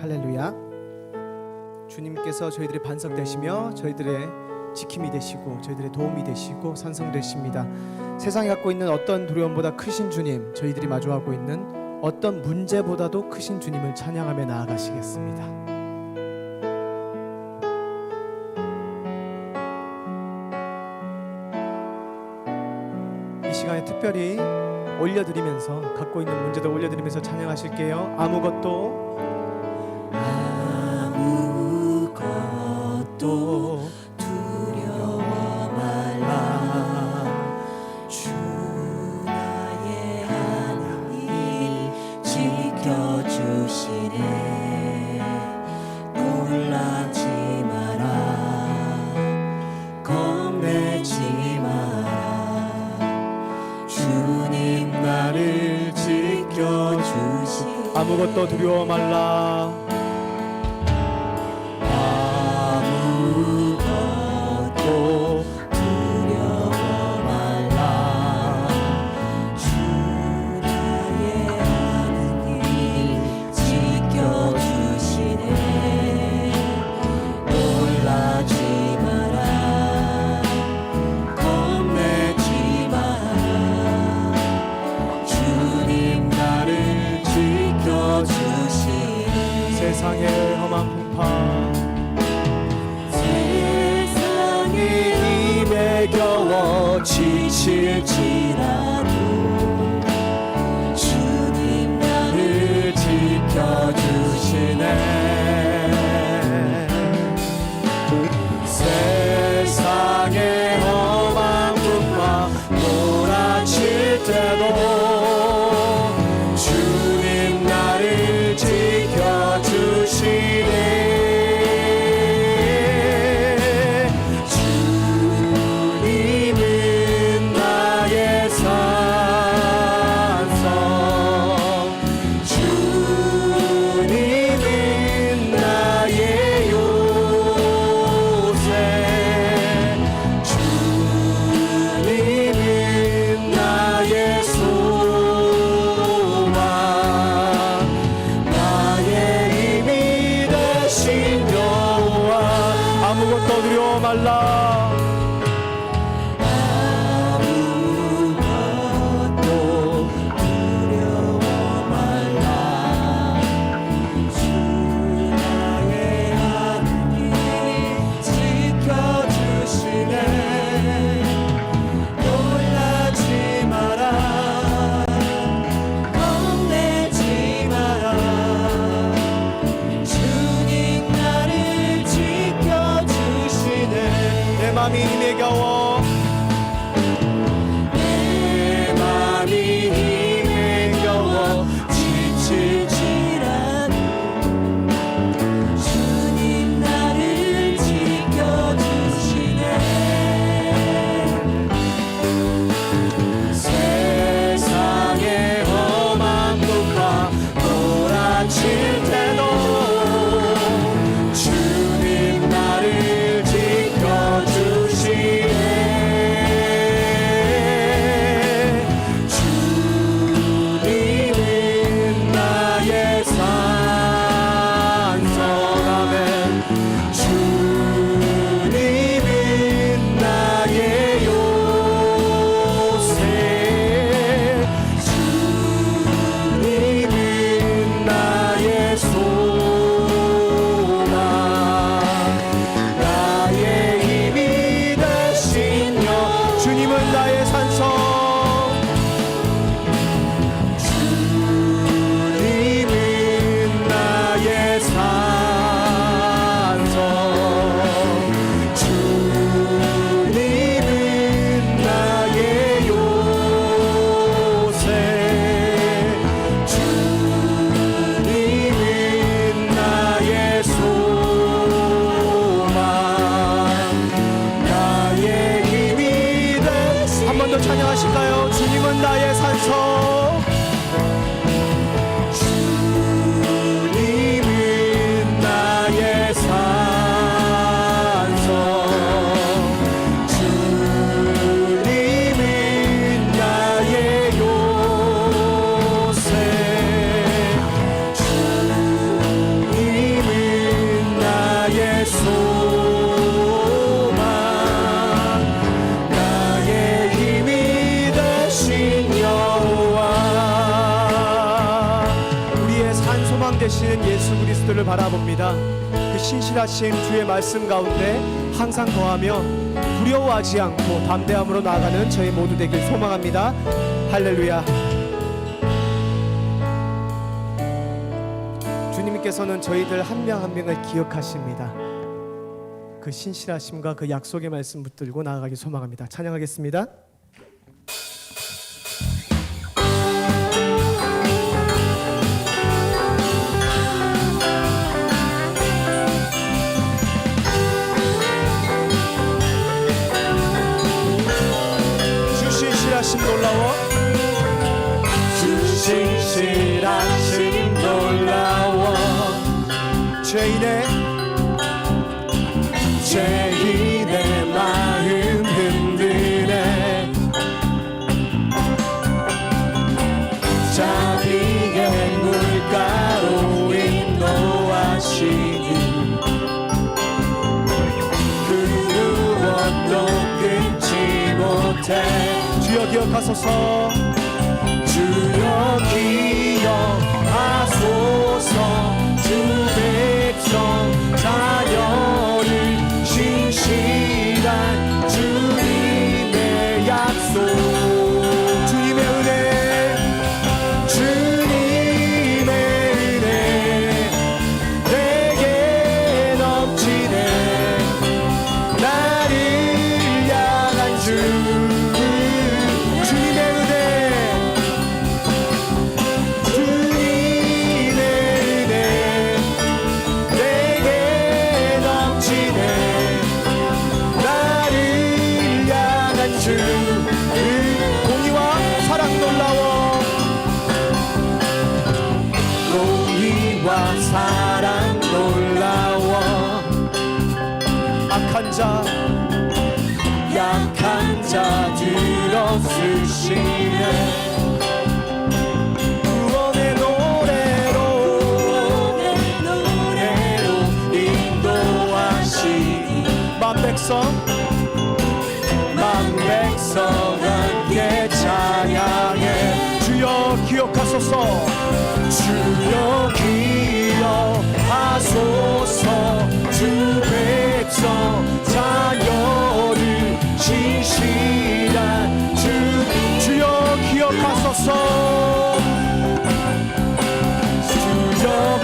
할렐루야. 주님께서 저희들의 반석 되시며 저희들의 지킴이 되시고 저희들의 도움이 되시고 산성되십니다. 세상이 갖고 있는 어떤 두려움보다 크신 주님, 저희들이 마주하고 있는 어떤 문제보다도 크신 주님을 찬양하며 나아가시겠습니다. 이 시간에 특별히 올려드리면서 갖고 있는 문제도 올려드리면서 찬양하실게요. 아무것도 두려워 말라. 주 나의 하나님 지켜주시네. 놀라지 마라. 겁내지 마라. 주님 나를 지켜주시네. 아무것도 두려워 말라. 두려워 말라. 주 나의 하나님 지켜주시네. 놀라지 마라. 겁내지 마라. 주님 나를 지켜주시네. 세상의 험한 풍파 힘에 겨워 지칠지라도 주님 나를 지켜주시네. 세상의 험한 풍파 몰아칠 때도 주님 나를 지켜주시네. 아무것도 두려워 말라. 아무것도 두려워 말라. 주 나의 하나님 지켜주시네. 놀라지 마라. 겁내지 마라. 주님 나를 지켜주시네. 내 맘이 힘에 겨워 내 맘이 힘에 겨워 지칠지라도 주님 나를 지켜주시네. 세상의 험한 풍파 몰아칠 때도 주님 나를 지켜주시네. 되시는 예수 그리스도를 바라봅니다. 그 신실하신 주의 말씀 가운데 항상 거하며 두려워하지 않고 담대함으로 나아가는 저희 모두 되길 소망합니다. 할렐루야. 주님께서는 저희들 한 명 한 명을 기억하십니다. 그 신실하심과 그 약속의 말씀 붙들고 나아가길 소망합니다. 찬양하겠습니다. 주 신실하심 놀라워, 주 신실하심 놀라워 죄인의 마음 흔드네 자비의 물가로 인도하시니 그 무엇도 끊지 못해 주여 기억하소서. 주여 기억하소서 주 백성 자녀를 신실한 주님의 약속 주님의 은혜, 주님의 은혜 내게 넘치네 나를 향한 주님의 은혜 내게 넘치네 나를 향한 주 공의와 사랑 놀라워, 공의와 사랑 놀라워 약한 자 들어쓰시네 구원의 노래로 인도하시니 만 백성 만 백성 함께 찬양해 주여 기억하소서. 주여 기억하소서 주 백성 자녀를 신실한 주여 기억하소서. 주여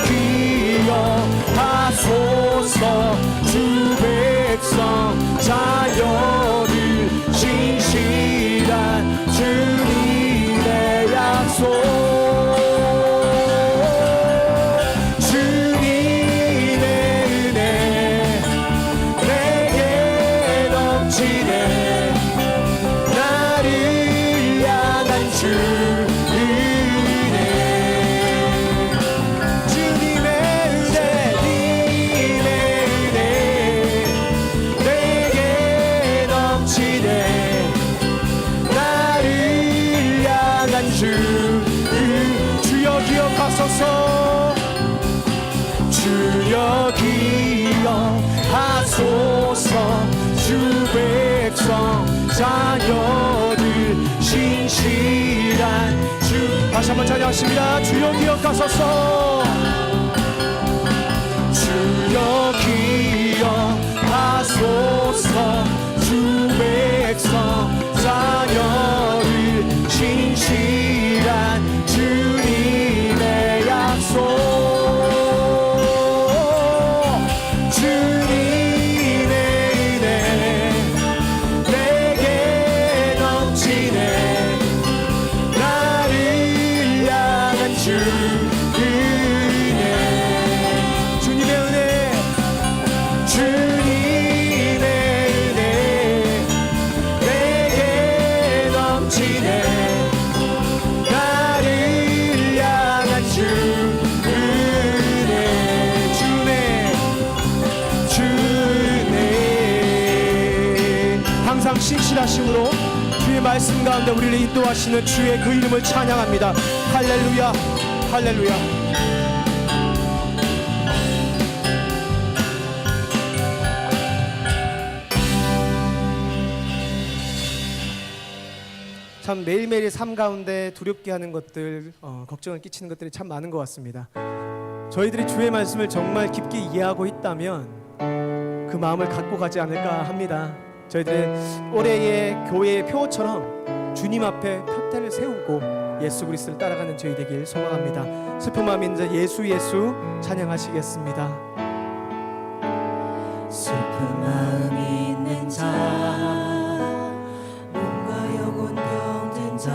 기억하소서 주 백성 자녀를 신실한 주님의 약속 주님의 은혜 내게 넘치네 나를 향한 주 은혜 주님의 은혜 님의 은혜 내게 넘치네 나를 향한 주 주여 기억하소서. 주여 기억하소서 주 백성 자녀들 신실한 주 다시 한번 찬양하십니다. 주여 기억하소서. 주여 기억하소서 주 백성 자녀를 신실한 주님의 약속 주님의 은혜 내게 넘치네 나를 향한 주 은혜 주님의 은혜 주님의 은혜 내게 넘치네 나를 향한 주 은혜 주네 항상 신실하심으로 주의 말씀 가운데 우리를 인도하시는 주의 그 이름을 찬양합니다. 할렐루야, 할렐루야. 참 매일매일의 삶 가운데 두렵게 하는 것들, 걱정을 끼치는 것들이 참 많은 것 같습니다. 저희들이 주의 말씀을 정말 깊게 이해하고 있다면 그 마음을 갖고 가지 않을까 합니다. 저희들의 올해의 교회의 표처럼 주님 앞에 표대를 세우고 예수 그리스도를 따라가는 저희 되길 소망합니다. 슬픈 마음이 있는 자 예수 예수 찬양하시겠습니다. 슬픈 마음이 있는 자, 몸과 영혼 병든 자,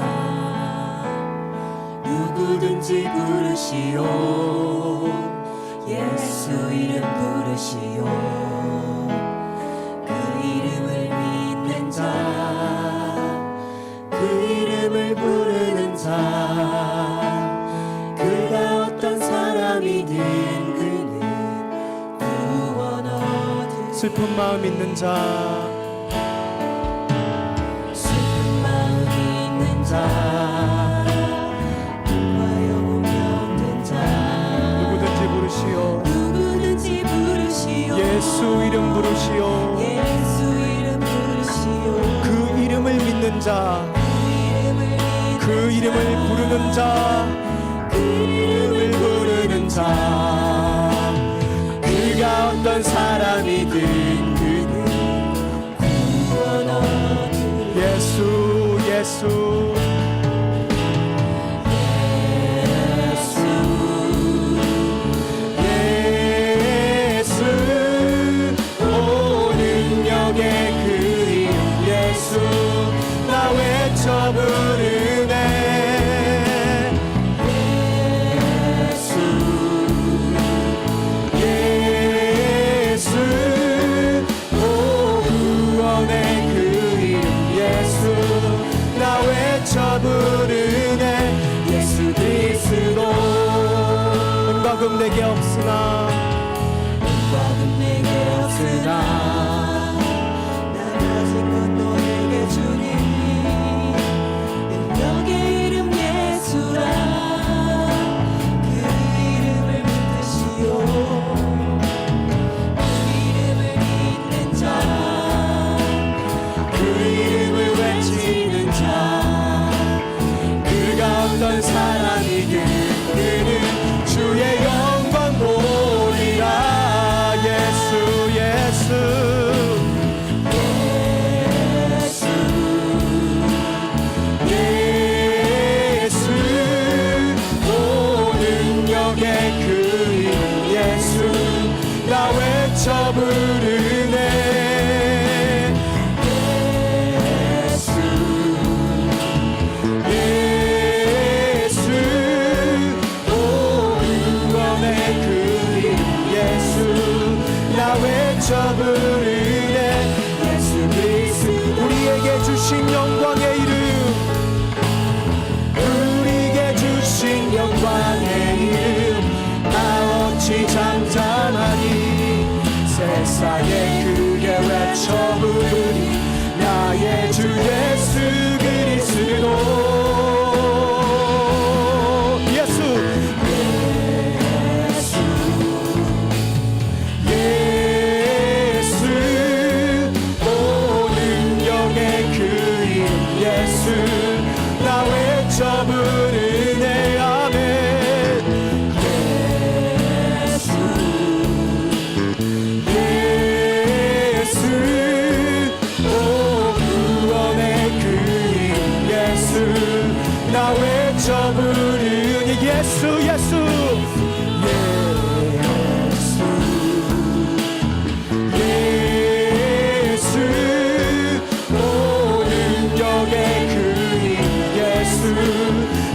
누구든지 부르시오. 예수 이름 부르시오. 그 이름을 믿는 자, 그 이름을 부르는 자, 그가 어떤 사람이든 그는 구원 얻을. 슬픈 마음 있는 자, 슬픈 마음이 있는 자, 몸과 영혼 병든 자, 누구든지 부르시오. 누구든지 부르시오. 예수 이름 부르시오. 예수 이름 부르시오. 그 이름을 믿는 자, 그 이름을 부르는 자, 그 이름을 부르는 자, 그가 어떤 사람이든 그는 구원 얻을. 예수 예수 예수 오 능력의 그 이름 예수 나 외쳐 부르네. 예수 예수 오 구원의 그 이름 예수 나 외쳐 부르네. 예수 그리스도 은과 금 내게 없으나 은과금 내게 없으나 나 가진 것 너에게 주니. 능력의 이름 예수라. 그 이름을 믿으시오. 그 이름을 믿는 자, 그 이름을 외치는 자, 그가 어떤 사람이든 그는 주의 영광 보리라. 예수 예수 예수 오 능력의 그 이름 예수 나 외쳐 부르네. 예수 예수 오 구원의 그 이름 예수 나 외쳐 부르네. 예수 그리스도 우리에게 주신 영광의 이름, 우리에게 주신 영광의 이름 나 어찌 잠잠하니. 세상에 크게 외쳐 부르니 나의 주 예수 그리스도. 예수 예수 오 능력의 그 이름 예수 나 외쳐 부르네. 아멘. 예수 예수 오 구원의 그 이름 예수 나 외쳐 부르니. 예수 예수 예수 오 능력의 그 이름 예수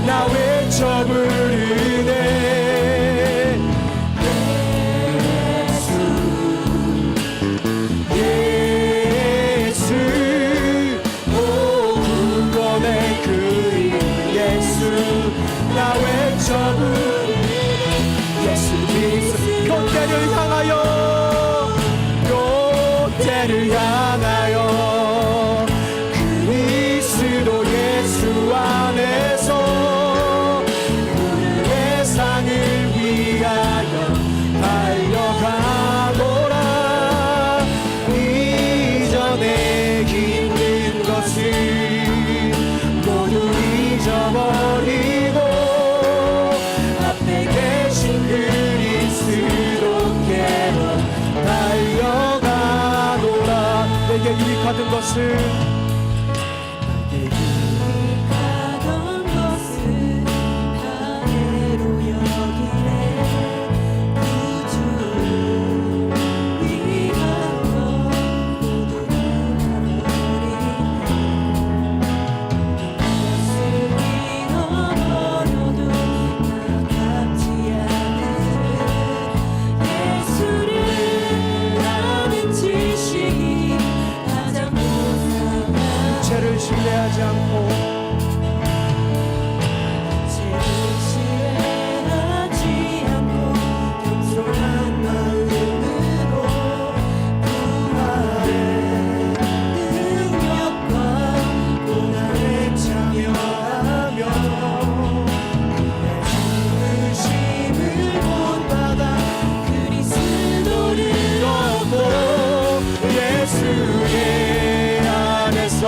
나 외쳐 부르네. 예수 예수 오 구원의 그 이름 예수 나 외쳐 부르네. 예수 그리스도 교대를 향하여 교대를 향하여 그리스도 예수 안에서 우리 세상을 위하여 달려가노라. 이전에 힘든 것을 모두 잊어버리고 앞에 계신 그리스도 힘든 것을 가던 것을 가해로 여기네 구주를 위한 것 모두 잃어버리네 것을 잃어버려도 아깝지 않은 예수를 아는 지식이 가장 무상한 죄를 신뢰하지 않고 죄를 신뢰하지 않고 겸손한 마음으로 부활의 능력과 고난에 참여하며 죽으심을 본받아 그리스도를 얻고 예수의 안에서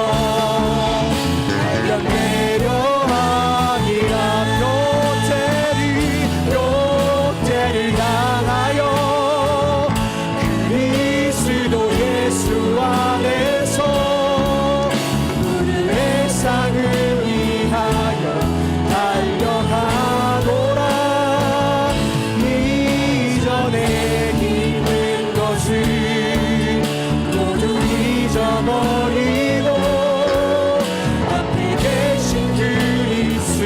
단련되려 함이라. 롯데를 향하여 그리스도 예수 안에서 세상을 위하여 달려가노라. 이전에 힘든 것을 모두 잊어버리고 앞에 계신 그리스도께로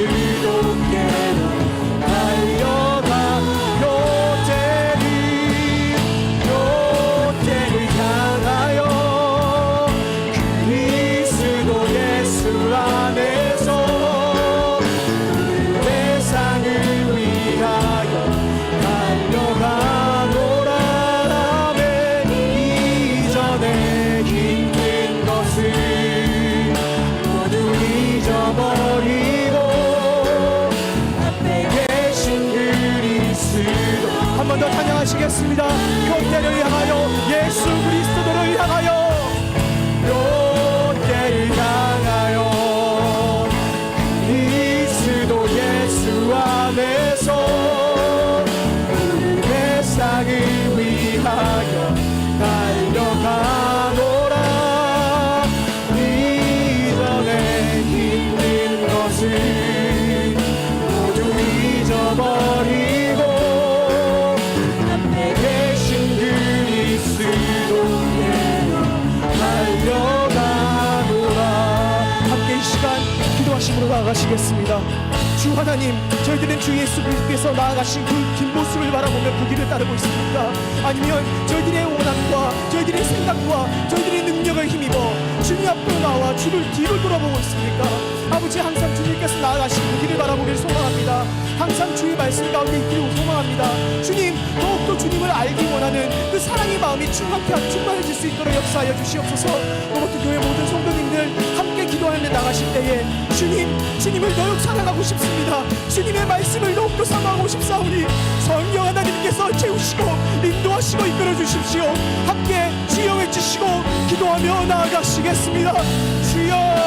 달려가. 롯데를 향하여 그리스도 예수 안에서 세상을 위하여 달려가노라. 아멘. 이전에 힘든 것을 모두 잊어버리고 앞에 계신 그리스도. 한 번 더 찬양하시겠습니다. 롯데를 향하여 예수 그리스도를 향하여 롯데를 향하여 그리스도 예수 안에서 세상을 위하여 달려가노라. 이전에 힘든 것을 모두 잊어버리고 앞에 계신 그리스도께로 달려가노라. 함께 이 시간 기도하심으로 나아가시겠습니다. 주 하나님, 저희들은 주 예수 그리스도께서 나아가신 그 긴 모습을 바라보며 그 길을 따르고 있습니까? 아니면 저희들의 원함과 저희들의 생각과 저희들의 능력을 힘입어 주님 앞으로 나와 주를 뒤를 돌아보고 있습니까? 아버지, 항상 주님께서 나아가신 그 길을 바라보길 소망합니다. 항상 주의 말씀 가운데 있기를 소망합니다. 주님, 더욱더 주님을 알기 원하는 그 사랑의 마음이 충만해질 수 있도록 역사하여 주시옵소서. 또한 교회 모든 성도님들 함께 기도하며 나가실 때에 주님을 더욱 사랑하고 싶습니다. 주님의 말씀을 더욱더 사모하고 싶사오니 성령 하나님께서 채우시고 인도하시고 이끌어 주십시오. 함께 주여 외치시고 기도하며 나아가시겠습니다. 주여.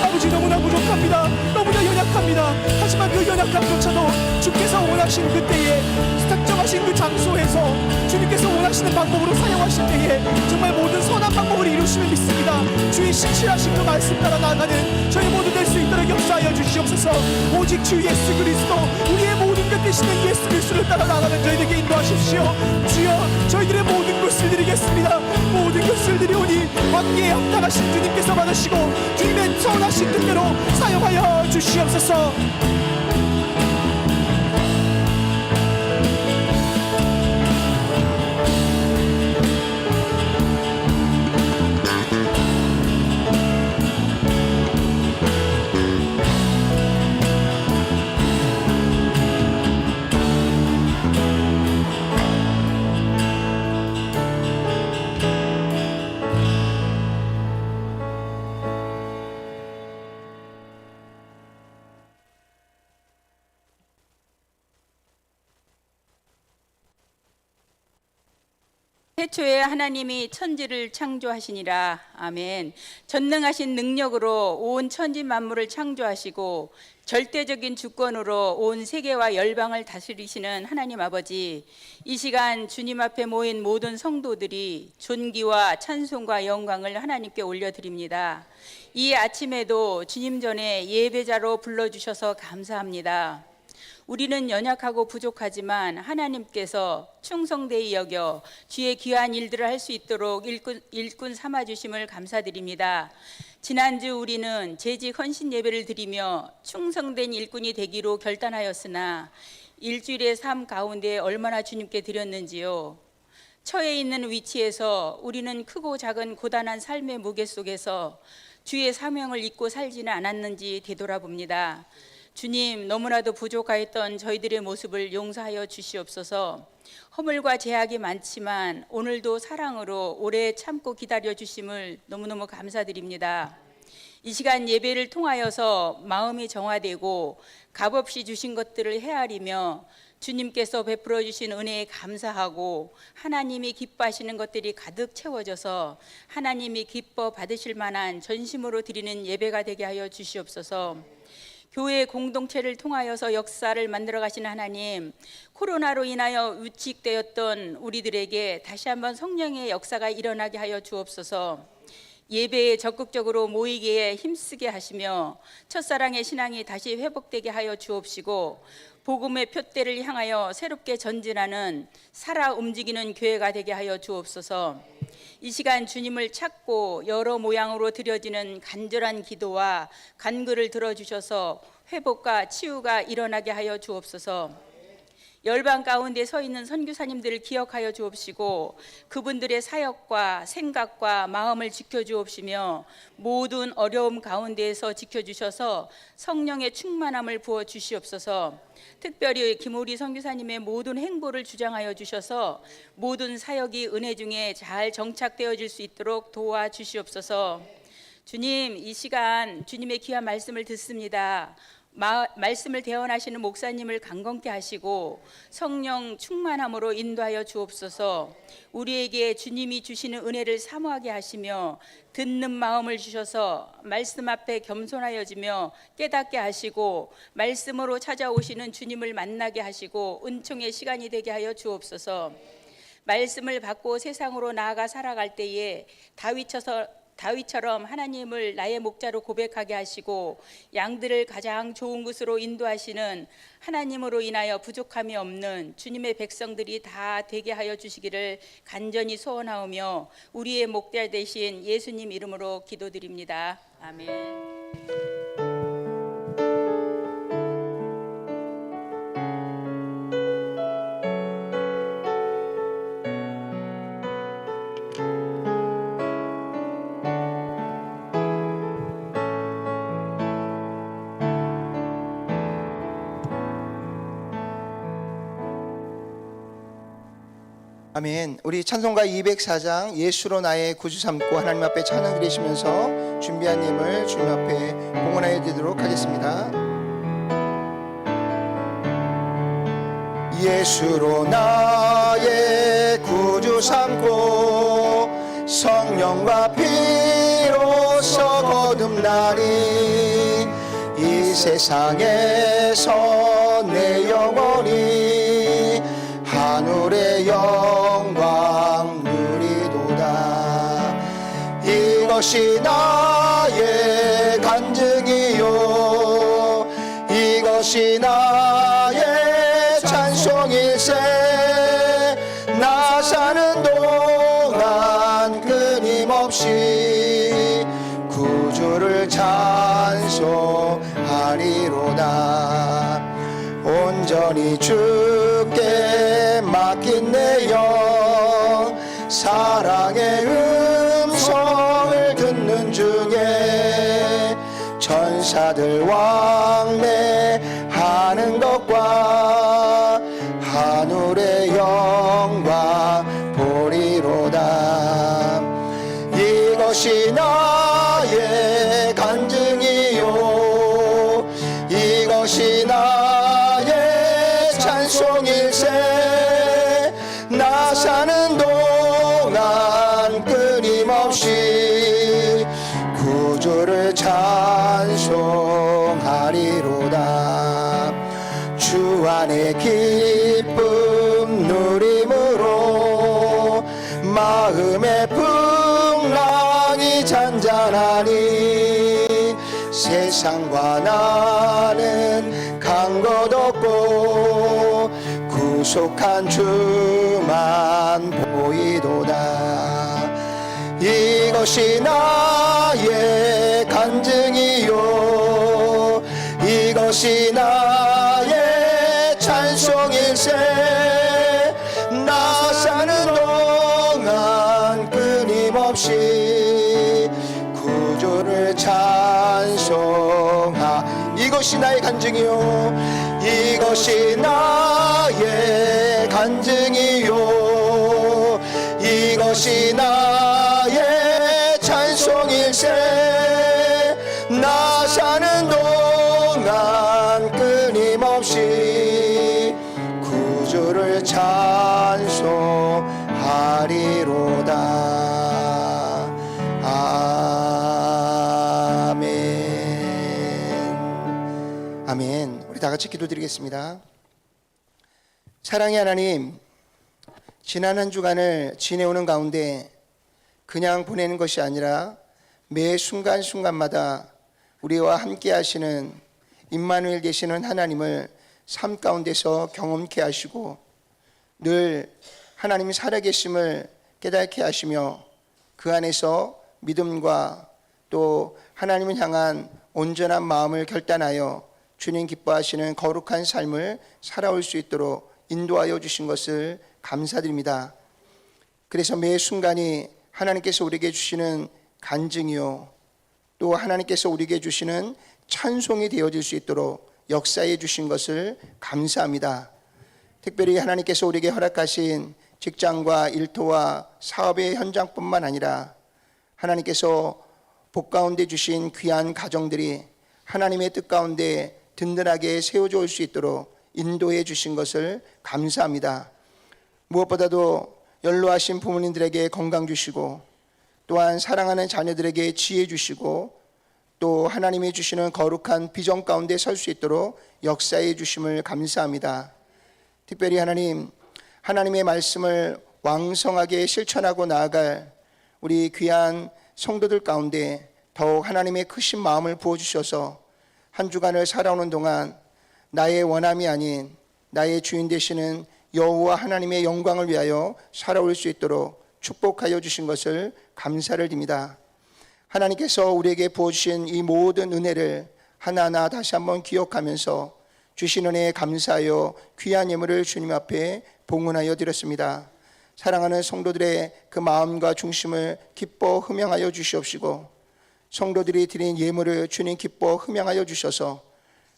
아버지, 너무나 부족합니다. 너무나 연약합니다. 하지만 그 연약함조차도 주께서 원하시는 그때에 특정하신 그 장소에서 주님께서 원하시는 방법으로 사용하실 때에 정말 모든 선한 방법을 이루시는 믿습니다. 주의 신실하신 그 말씀 따라 나아가는 저희 모두 될 수 있도록 역사하여 주시옵소서. 오직 주 예수 그리스도, 우리의 모든 것 되시는 예수 그리스도를 따라 나아가는 저희에게 인도하십시오. 주여, 저희들의 모든 것을 드리겠습니다. 모든 것을 드리오니 왕기에 합당하신 주님께서 받으시고 주님의 선하신 뜻대로 사용하여 주시옵소서. 태초에 하나님이 천지를 창조하시니라. 아멘. 전능하신 능력으로 온 천지 만물을 창조하시고 절대적인 주권으로 온 세계와 열방을 다스리시는 하나님 아버지, 이 시간 주님 앞에 모인 모든 성도들이 존귀와 찬송과 영광을 하나님께 올려드립니다. 이 아침에도 주님 전에 예배자로 불러주셔서 감사합니다. 우리는 연약하고 부족하지만 하나님께서 충성되이 여겨 주의 귀한 일들을 할 수 있도록 일꾼 삼아주심을 감사드립니다. 지난주 우리는 재직 헌신 예배를 드리며 충성된 일꾼이 되기로 결단하였으나 일주일의 삶 가운데 얼마나 주님께 드렸는지요. 처해 있는 위치에서 우리는 크고 작은 고단한 삶의 무게 속에서 주의 사명을 잊고 살지는 않았는지 되돌아봅니다. 주님, 너무나도 부족하였던 저희들의 모습을 용서하여 주시옵소서. 허물과 제약이 많지만 오늘도 사랑으로 오래 참고 기다려 주심을 너무너무 감사드립니다. 이 시간 예배를 통하여서 마음이 정화되고 값없이 주신 것들을 헤아리며 주님께서 베풀어 주신 은혜에 감사하고 하나님이 기뻐하시는 것들이 가득 채워져서 하나님이 기뻐 받으실 만한 전심으로 드리는 예배가 되게 하여 주시옵소서. 교회 공동체를 통하여서 역사를 만들어 가시는 하나님, 코로나로 인하여 위축되었던 우리들에게 다시 한번 성령의 역사가 일어나게 하여 주옵소서. 예배에 적극적으로 모이기에 힘쓰게 하시며 첫사랑의 신앙이 다시 회복되게 하여 주옵시고 복음의 표대를 향하여 새롭게 전진하는 살아 움직이는 교회가 되게 하여 주옵소서. 이 시간 주님을 찾고 여러 모양으로 드려지는 간절한 기도와 간구를 들어주셔서 회복과 치유가 일어나게 하여 주옵소서. 열방 가운데 서 있는 선교사님들을 기억하여 주옵시고 그분들의 사역과 생각과 마음을 지켜주옵시며 모든 어려움 가운데에서 지켜주셔서 성령의 충만함을 부어 주시옵소서. 특별히 김우리 선교사님의 모든 행보를 주장하여 주셔서 모든 사역이 은혜 중에 잘 정착되어질 수 있도록 도와주시옵소서. 주님, 이 시간 주님의 귀한 말씀을 듣습니다. 말씀을 대언하시는 목사님을 강건케 하시고 성령 충만함으로 인도하여 주옵소서. 우리에게 주님이 주시는 은혜를 사모하게 하시며 듣는 마음을 주셔서 말씀 앞에 겸손하여지며 깨닫게 하시고 말씀으로 찾아오시는 주님을 만나게 하시고 은총의 시간이 되게 하여 주옵소서. 말씀을 받고 세상으로 나아가 살아갈 때에 다윗처럼 하나님을 나의 목자로 고백하게 하시고 양들을 가장 좋은 곳으로 인도하시는 하나님으로 인하여 부족함이 없는 주님의 백성들이 다 되게 하여 주시기를 간절히 소원하오며 우리의 목자 되신 예수님 이름으로 기도드립니다. 아멘. 아멘. 우리 찬송가 204장 예수로 나의 구주 삼고 하나님 앞에 찬양 드리시면서 준비한 예물 주님 앞에 봉헌하여 드리도록 하겠습니다. 예수로 나의 구주 삼고 성령과 피로써 거듭나니 이 세상에서 내 영혼이 하늘의 영광 누리도다. 이것이 나의 간증이요 이것이 나의 찬송일세. 나 사는 동안 끊임없이 구주를 찬송하리로다. 온전히 주께 맡긴 내 영 사랑의 음성을 듣는 중에 천사들 왕래하는 것과 하늘의 영광 보리로다. 이것이 나의 간증이요 이것이 나의 찬송일세. 나 사는 동안 난 끊임없이 구주를 찬송하리로다. 주 안에 기쁨 누림으로 마음의 풍랑이 잔잔하니 세상과 나는 간 것 없고 구속한 주만 보이도다. 이것이 나의 간증이요 이것이 나의 찬송일세. 나 사는 동안 끊임없이 구주를 찬송하. 이것이 나의 간증이요 이것이 나의 간증이요 이것이 나의 찬송일세. 나 사는 동안 끊임없이 구주를 찬송하리로다. 아멘. 아멘. 우리 다 같이 기도드리겠습니다. 사랑의 하나님, 지난 한 주간을 지내오는 가운데 그냥 보내는 것이 아니라 매 순간순간마다 우리와 함께 하시는 임마누엘 되시는 하나님을 삶 가운데서 경험케 하시고 늘 하나님이 살아계심을 깨닫게 하시며 그 안에서 믿음과 또 하나님을 향한 온전한 마음을 결단하여 주님 기뻐하시는 거룩한 삶을 살아올 수 있도록 인도하여 주신 것을 감사드립니다. 그래서 매 순간이 하나님께서 우리에게 주시는 간증이요 또 하나님께서 우리에게 주시는 찬송이 되어질 수 있도록 역사해 주신 것을 감사합니다. 특별히 하나님께서 우리에게 허락하신 직장과 일터와 사업의 현장뿐만 아니라 하나님께서 복 가운데 주신 귀한 가정들이 하나님의 뜻 가운데 든든하게 세워져 올 수 있도록 인도해 주신 것을 감사합니다. 무엇보다도 연로하신 부모님들에게 건강 주시고 또한 사랑하는 자녀들에게 지혜 주시고 또 하나님이 주시는 거룩한 비전 가운데 설 수 있도록 역사해 주심을 감사합니다. 특별히 하나님의 말씀을 왕성하게 실천하고 나아갈 우리 귀한 성도들 가운데 더욱 하나님의 크신 마음을 부어주셔서 한 주간을 살아오는 동안 나의 원함이 아닌 나의 주인 되시는 여호와 하나님의 영광을 위하여 살아올 수 있도록 축복하여 주신 것을 감사를 드립니다. 하나님께서 우리에게 부어주신 이 모든 은혜를 하나하나 다시 한번 기억하면서 주신 은혜에 감사하여 귀한 예물을 주님 앞에 봉헌하여 드렸습니다. 사랑하는 성도들의 그 마음과 중심을 기뻐 흠양하여 주시옵시고 성도들이 드린 예물을 주님 기뻐 흠양하여 주셔서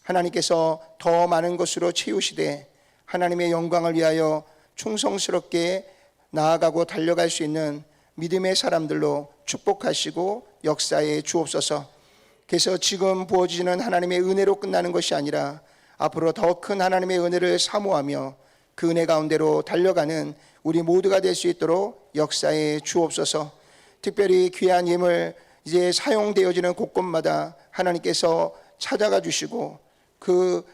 하나님께서 더 많은 것으로 채우시되 하나님의 영광을 위하여 충성스럽게 나아가고 달려갈 수 있는 믿음의 사람들로 축복하시고 역사에 주옵소서. 그래서 지금 부어지는 하나님의 은혜로 끝나는 것이 아니라 앞으로 더 큰 하나님의 은혜를 사모하며 그 은혜 가운데로 달려가는 우리 모두가 될 수 있도록 역사에 주옵소서. 특별히 귀한 예물 이제 사용되어지는 곳곳마다 하나님께서 찾아가 주시고 그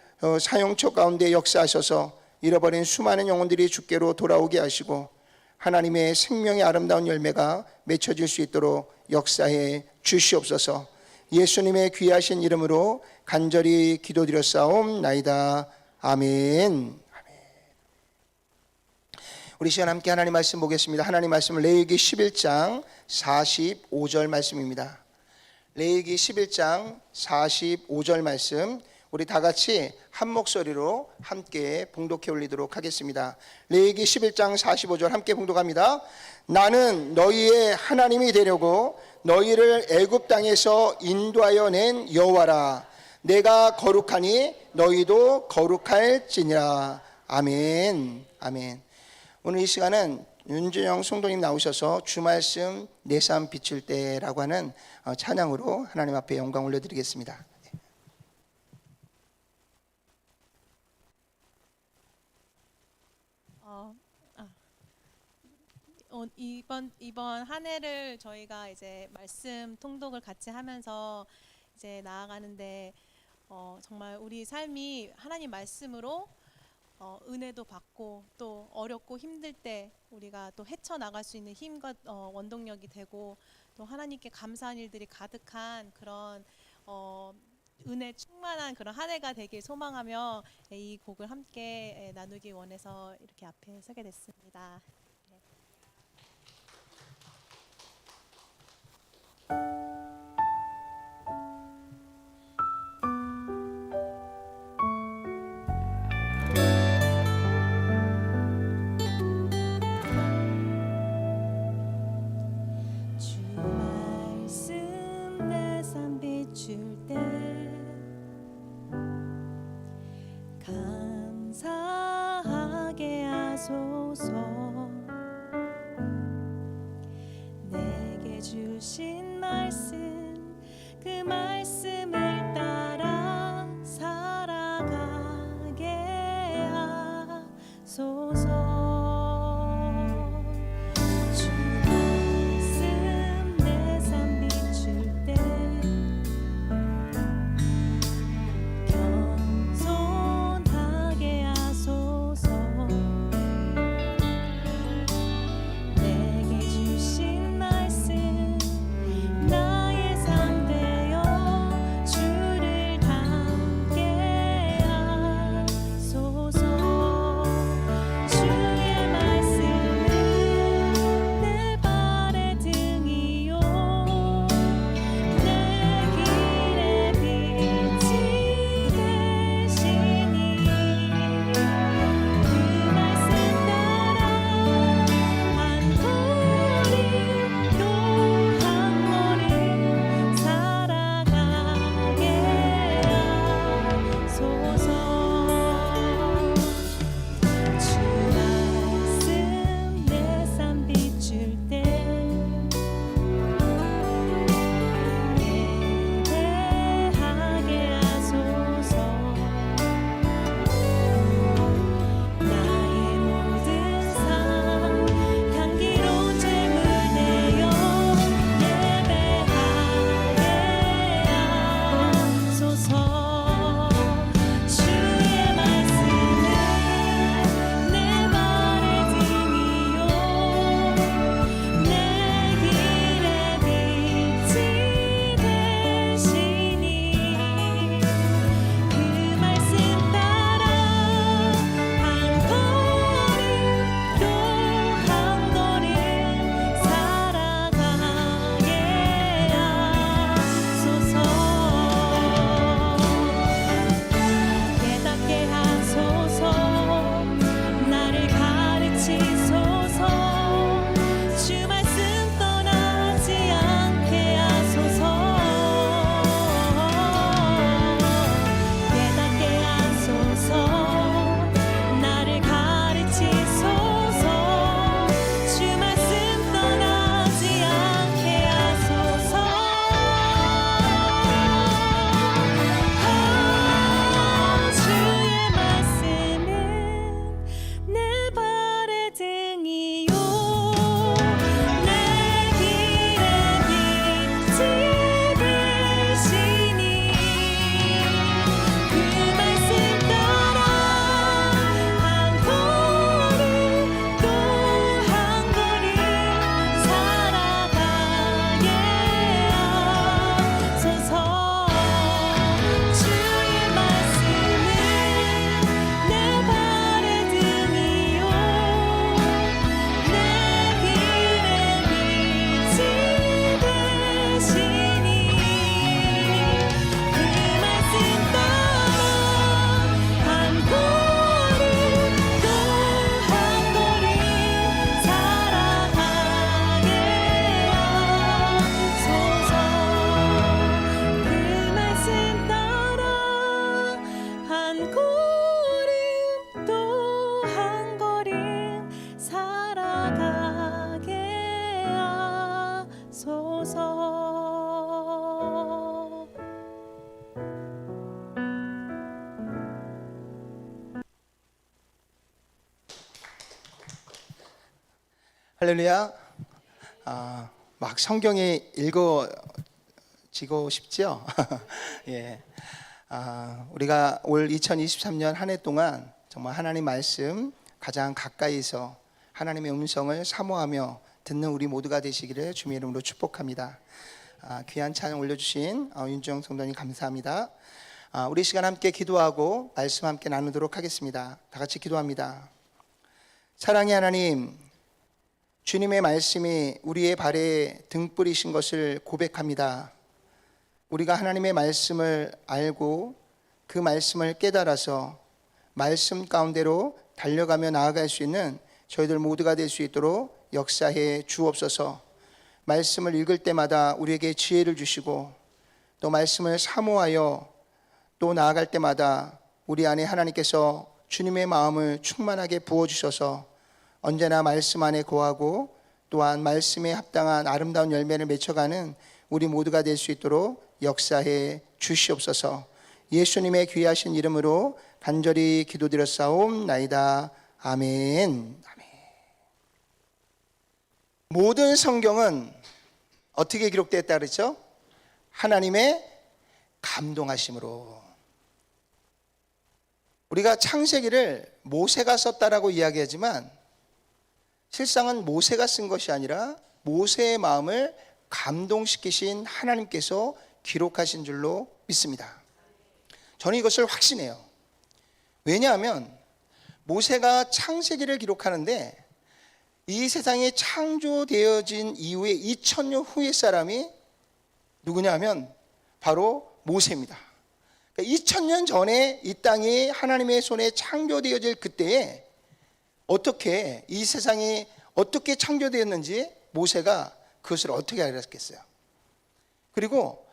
사용처 가운데 역사하셔서 잃어버린 수많은 영혼들이 주께로 돌아오게 하시고 하나님의 생명의 아름다운 열매가 맺혀질 수 있도록 역사해 주시옵소서. 예수님의 귀하신 이름으로 간절히 기도드렸사옵나이다. 아멘. 우리 시간 함께 하나님 말씀 보겠습니다. 하나님 말씀은 레위기 11장 45절 말씀입니다. 레위기 11장 45절 말씀 우리 다 같이 한 목소리로 함께 봉독해 올리도록 하겠습니다. 레위기 11장 45절 함께 봉독합니다. 나는 너희의 하나님이 되려고 너희를 애굽 땅에서 인도하여 낸 여호와라. 내가 거룩하니 너희도 거룩할지니라. 아멘. 아멘. 오늘 이 시간은 윤준영 성도님 나오셔서 주말씀 내 삶 비칠 때라고 하는 찬양으로 하나님 앞에 영광 올려드리겠습니다. 이번 한 해를 저희가 이제 말씀 통독을 같이 하면서 이제 나아가는데 정말 우리 삶이 하나님 말씀으로 은혜도 받고 또 어렵고 힘들 때 우리가 또 헤쳐나갈 수 있는 힘과 원동력이 되고 또 하나님께 감사한 일들이 가득한 그런 은혜 충만한 그런 한 해가 되길 소망하며 이 곡을 함께 나누기 원해서 이렇게 앞에 서게 됐습니다. 주 말씀 내 삶 비출 때 감사하게 하소서. 내게 주신 말씀 할렐루야. 막 성경이 읽어지고 싶죠? 예. 우리가 올 2023년 한 해 동안 정말 하나님 말씀 가장 가까이서 하나님의 음성을 사모하며 듣는 우리 모두가 되시기를 주님의 이름으로 축복합니다. 귀한 찬양 올려주신 윤주영 성도님 감사합니다. 우리 시간 함께 기도하고 말씀 함께 나누도록 하겠습니다. 다 같이 기도합니다. 사랑의 하나님, 주님의 말씀이 우리의 발에 등불이신 것을 고백합니다. 우리가 하나님의 말씀을 알고 그 말씀을 깨달아서 말씀 가운데로 달려가며 나아갈 수 있는 저희들 모두가 될 수 있도록 역사해 주옵소서. 말씀을 읽을 때마다 우리에게 지혜를 주시고 또 말씀을 사모하여 또 나아갈 때마다 우리 안에 하나님께서 주님의 마음을 충만하게 부어주셔서 언제나 말씀 안에 거하고 또한 말씀에 합당한 아름다운 열매를 맺혀가는 우리 모두가 될 수 있도록 역사해 주시옵소서. 예수님의 귀하신 이름으로 간절히 기도드렸사옵나이다. 아멘. 모든 성경은 어떻게 기록되었다 그랬죠? 하나님의 감동하심으로. 우리가 창세기를 모세가 썼다라고 이야기하지만 실상은 모세가 쓴 것이 아니라 모세의 마음을 감동시키신 하나님께서 기록하신 줄로 믿습니다. 저는 이것을 확신해요. 왜냐하면 모세가 창세기를 기록하는데 이 세상이 창조되어진 이후에 2000년 후의 사람이 누구냐 하면 바로 모세입니다. 그러니까 2000년 전에 이 땅이 하나님의 손에 창조되어질 그때에 어떻게 이 세상이 어떻게 창조되었는지 모세가 그것을 어떻게 알았겠어요. 그리고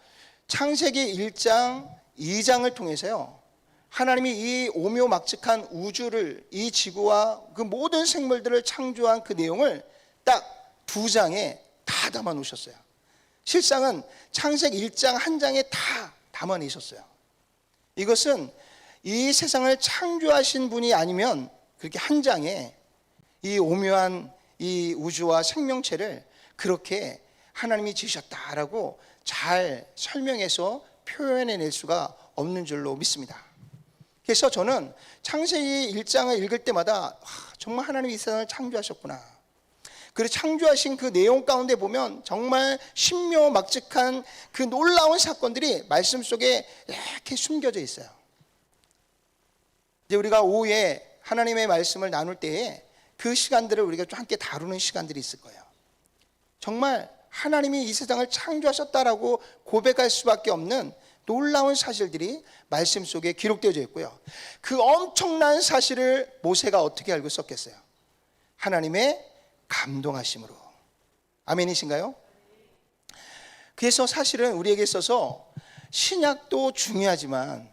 창세기 1장 2장을 통해서요, 하나님이 이 오묘막측한 우주를, 이 지구와 그 모든 생물들을 창조한 그 내용을 딱 2장에 다 담아 놓으셨어요. 실상은 창세기 1장 한 장에 다 담아 내셨어요. 이것은 이 세상을 창조하신 분이 아니면 그렇게 한 장에 이 오묘한 이 우주와 생명체를 그렇게 하나님이 지으셨다라고 잘 설명해서 표현해낼 수가 없는 줄로 믿습니다. 그래서 저는 창세기 1장을 읽을 때마다 정말 하나님이 이 세상을 창조하셨구나. 그리고 창조하신 그 내용 가운데 보면 정말 신묘막측한 그 놀라운 사건들이 말씀 속에 이렇게 숨겨져 있어요. 이제 우리가 오후에 하나님의 말씀을 나눌 때에 그 시간들을 우리가 좀 함께 다루는 시간들이 있을 거예요. 정말 하나님이 이 세상을 창조하셨다라고 고백할 수밖에 없는 놀라운 사실들이 말씀 속에 기록되어져 있고요. 그 엄청난 사실을 모세가 어떻게 알고 썼겠어요? 하나님의 감동하심으로. 아멘이신가요? 그래서 사실은 우리에게 있어서 신약도 중요하지만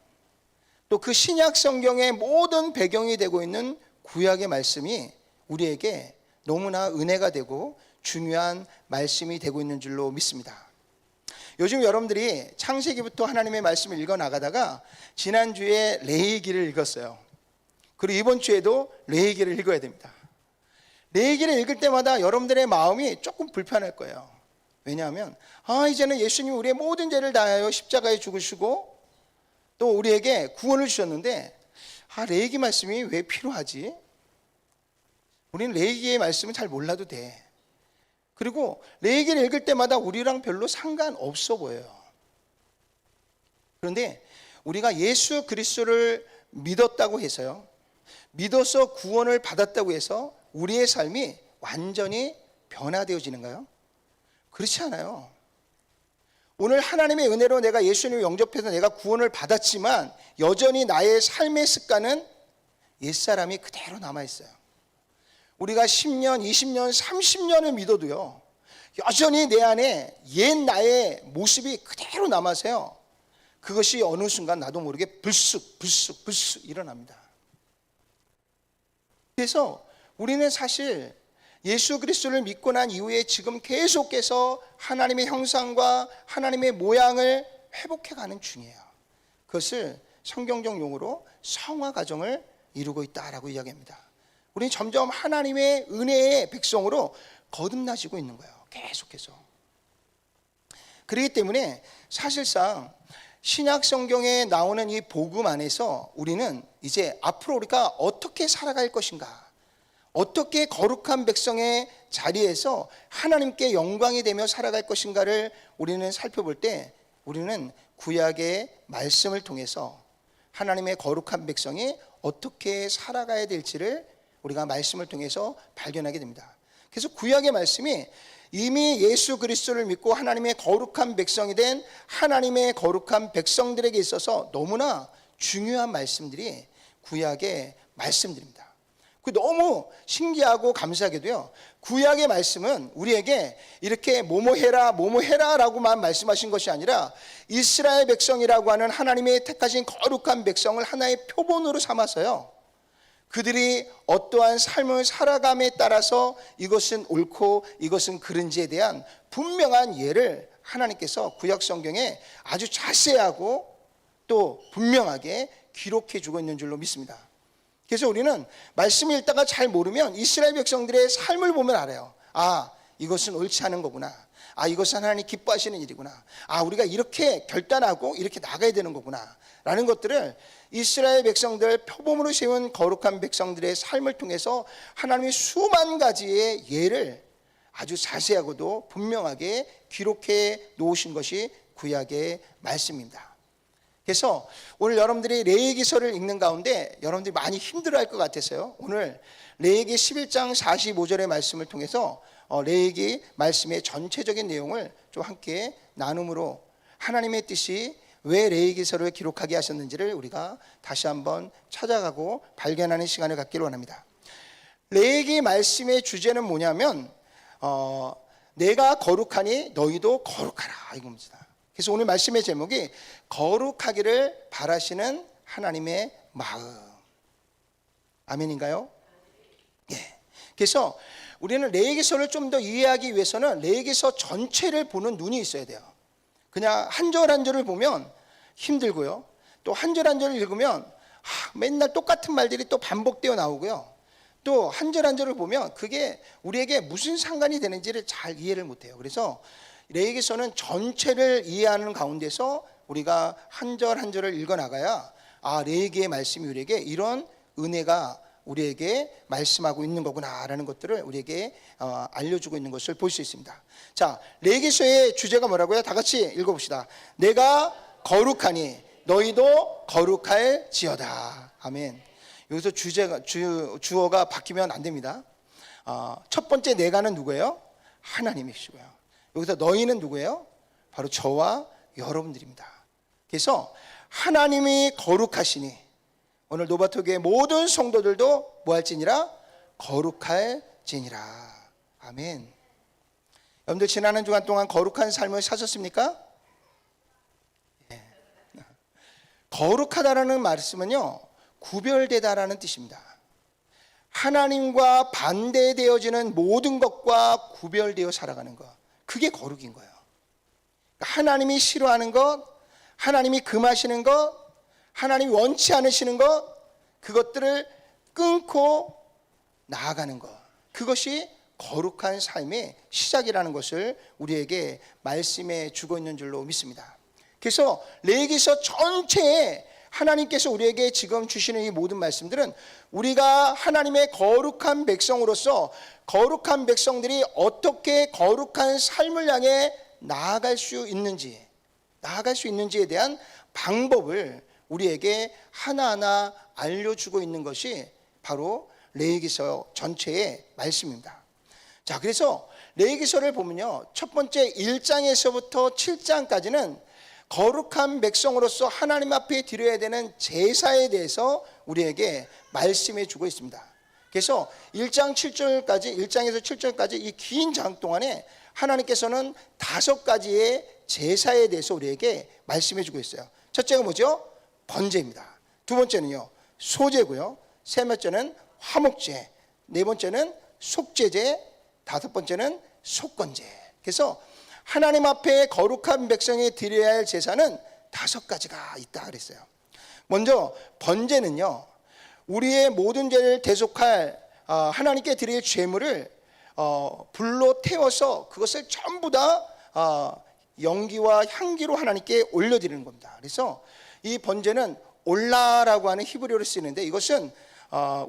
또 그 신약 성경의 모든 배경이 되고 있는 구약의 말씀이 우리에게 너무나 은혜가 되고 중요한 말씀이 되고 있는 줄로 믿습니다. 요즘 여러분들이 창세기부터 하나님의 말씀을 읽어 나가다가 지난주에 레위기를 읽었어요. 그리고 이번 주에도 레위기를 읽어야 됩니다. 레위기를 읽을 때마다 여러분들의 마음이 조금 불편할 거예요. 왜냐하면 이제는 예수님이 우리의 모든 죄를 다하여 십자가에 죽으시고 또 우리에게 구원을 주셨는데 레위기 말씀이 왜 필요하지? 우리는 레위기의 말씀은 잘 몰라도 돼. 그리고 레위기를 읽을 때마다 우리랑 별로 상관없어 보여요. 그런데 우리가 예수 그리스도를 믿었다고 해서요, 믿어서 구원을 받았다고 해서 우리의 삶이 완전히 변화되어지는가요? 그렇지 않아요. 오늘 하나님의 은혜로 내가 예수님을 영접해서 내가 구원을 받았지만 여전히 나의 삶의 습관은 옛사람이 그대로 남아있어요. 우리가 10년, 20년, 30년을 믿어도요, 여전히 내 안에 옛 나의 모습이 그대로 남아서요, 그것이 어느 순간 나도 모르게 불쑥 일어납니다. 그래서 우리는 사실 예수 그리스도를 믿고 난 이후에 지금 계속해서 하나님의 형상과 하나님의 모양을 회복해가는 중이에요. 그것을 성경적 용어로 성화 과정을 이루고 있다라고 이야기합니다. 우리는 점점 하나님의 은혜의 백성으로 거듭나지고 있는 거예요. 계속해서. 그렇기 때문에 사실상 신약 성경에 나오는 이 복음 안에서 우리는 이제 앞으로 우리가 어떻게 살아갈 것인가, 어떻게 거룩한 백성의 자리에서 하나님께 영광이 되며 살아갈 것인가를 우리는 살펴볼 때 우리는 구약의 말씀을 통해서 하나님의 거룩한 백성이 어떻게 살아가야 될지를 우리가 말씀을 통해서 발견하게 됩니다. 그래서 구약의 말씀이 이미 예수 그리스도를 믿고 하나님의 거룩한 백성이 된 하나님의 거룩한 백성들에게 있어서 너무나 중요한 말씀들이 구약의 말씀들입니다. 너무 신기하고 감사하게도요, 구약의 말씀은 우리에게 이렇게 뭐뭐 해라 라고만 말씀하신 것이 아니라 이스라엘 백성이라고 하는 하나님의 택하신 거룩한 백성을 하나의 표본으로 삼아서요, 그들이 어떠한 삶을 살아감에 따라서 이것은 옳고 이것은 그른지에 대한 분명한 예를 하나님께서 구약 성경에 아주 자세하고 또 분명하게 기록해 주고 있는 줄로 믿습니다. 그래서 우리는 말씀을 읽다가 잘 모르면 이스라엘 백성들의 삶을 보면 알아요. 아, 이것은 옳지 않은 거구나. 아, 이것은 하나님 기뻐하시는 일이구나. 아, 우리가 이렇게 결단하고 이렇게 나가야 되는 거구나 라는 것들을 이스라엘 백성들, 표범으로 세운 거룩한 백성들의 삶을 통해서 하나님이 수만 가지의 예를 아주 자세하고도 분명하게 기록해 놓으신 것이 구약의 말씀입니다. 그래서 오늘 여러분들이 레위기서를 읽는 가운데 여러분들이 많이 힘들어할 것 같아서요, 오늘 레위기 11장 45절의 말씀을 통해서 레위기 말씀의 전체적인 내용을 좀 함께 나눔으로 하나님의 뜻이 왜 레위기서를 기록하게 하셨는지를 우리가 다시 한번 찾아가고 발견하는 시간을 갖기를 원합니다. 레위기 말씀의 주제는 뭐냐면 내가 거룩하니 너희도 거룩하라, 이겁니다. 그래서 오늘 말씀의 제목이 거룩하기를 바라시는 하나님의 마음. 아멘인가요? 예. 그래서 우리는 레위기서를 좀 더 이해하기 위해서는 레위기서 전체를 보는 눈이 있어야 돼요. 그냥 한 절 한 절을 보면 힘들고요, 또 한 절 한 절을 읽으면 맨날 똑같은 말들이 또 반복되어 나오고요, 또 한 절 한 절을 보면 그게 우리에게 무슨 상관이 되는지를 잘 이해를 못해요. 그래서 레위기서는 전체를 이해하는 가운데서 우리가 한 절 한 절을 읽어나가야 레위기의 말씀이 우리에게 이런 은혜가 우리에게 말씀하고 있는 거구나라는 것들을 우리에게 알려주고 있는 것을 볼 수 있습니다. 자, 레위기서의 주제가 뭐라고요? 다 같이 읽어봅시다. 내가 거룩하니 너희도 거룩할지어다. 아멘. 여기서 주어가 바뀌면 안 됩니다. 첫 번째 내가는 누구예요? 하나님이시고요. 여기서 너희는 누구예요? 바로 저와 여러분들입니다. 그래서 하나님이 거룩하시니 오늘 노바토교의 모든 성도들도 뭐 할지니라? 거룩할지니라. 아멘. 여러분들 지난 한 주간 동안 거룩한 삶을 사셨습니까? 예. 거룩하다라는 말씀은요, 구별되다라는 뜻입니다. 하나님과 반대되어지는 모든 것과 구별되어 살아가는 것, 그게 거룩인 거예요. 하나님이 싫어하는 것, 하나님이 금하시는 것, 하나님이 원치 않으시는 것, 그것들을 끊고 나아가는 것, 그것이 거룩한 삶의 시작이라는 것을 우리에게 말씀해 주고 있는 줄로 믿습니다. 그래서 레위기서 전체에 하나님께서 우리에게 지금 주시는 이 모든 말씀들은 우리가 하나님의 거룩한 백성으로서 거룩한 백성들이 어떻게 거룩한 삶을 향해 나아갈 수 있는지에 대한 방법을 우리에게 하나하나 알려주고 있는 것이 바로 레위기서 전체의 말씀입니다. 자, 그래서 레위기서를 보면요, 첫 번째 1장에서부터 7장까지는 거룩한 백성으로서 하나님 앞에 드려야 되는 제사에 대해서 우리에게 말씀해 주고 있습니다. 그래서 1장에서 7절까지 이 긴 장 동안에 하나님께서는 5가지의 제사에 대해서 우리에게 말씀해 주고 있어요. 첫째가 뭐죠? 번제입니다. 두 번째는요, 소제고요. 세 번째는 화목제, 네 번째는 속죄제, 다섯 번째는 속건제. 그래서 하나님 앞에 거룩한 백성이 드려야 할 제사는 5가지가 있다 그랬어요. 먼저 번제는요, 우리의 모든 죄를 대속할 하나님께 드릴 죄물을 불로 태워서 그것을 전부 다 연기와 향기로 하나님께 올려드리는 겁니다. 그래서 이 번제는 올라라고 하는 히브리어를 쓰는데 이것은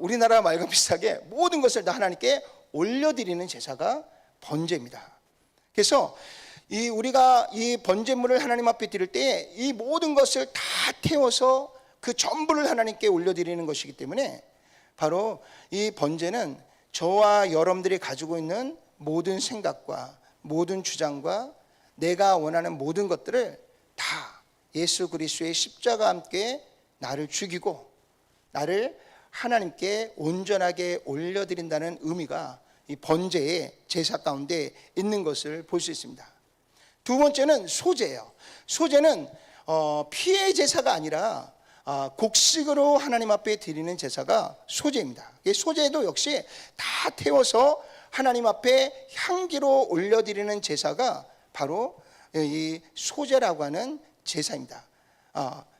우리나라 말과 비슷하게 모든 것을 다 하나님께 올려드리는 제사가 번제입니다. 그래서 우리가 이 번제물을 하나님 앞에 드릴 때 이 모든 것을 다 태워서 그 전부를 하나님께 올려드리는 것이기 때문에 바로 이 번제는 저와 여러분들이 가지고 있는 모든 생각과 모든 주장과 내가 원하는 모든 것들을 다 예수 그리스도의 십자가와 함께 나를 죽이고 나를 하나님께 온전하게 올려드린다는 의미가 이 번제의 제사 가운데 있는 것을 볼 수 있습니다. 두 번째는 소제예요. 소제는 피의 제사가 아니라 곡식으로 하나님 앞에 드리는 제사가 소제입니다. 이 소제도 역시 다 태워서 하나님 앞에 향기로 올려드리는 제사가 바로 이 소제라고 하는 제사입니다.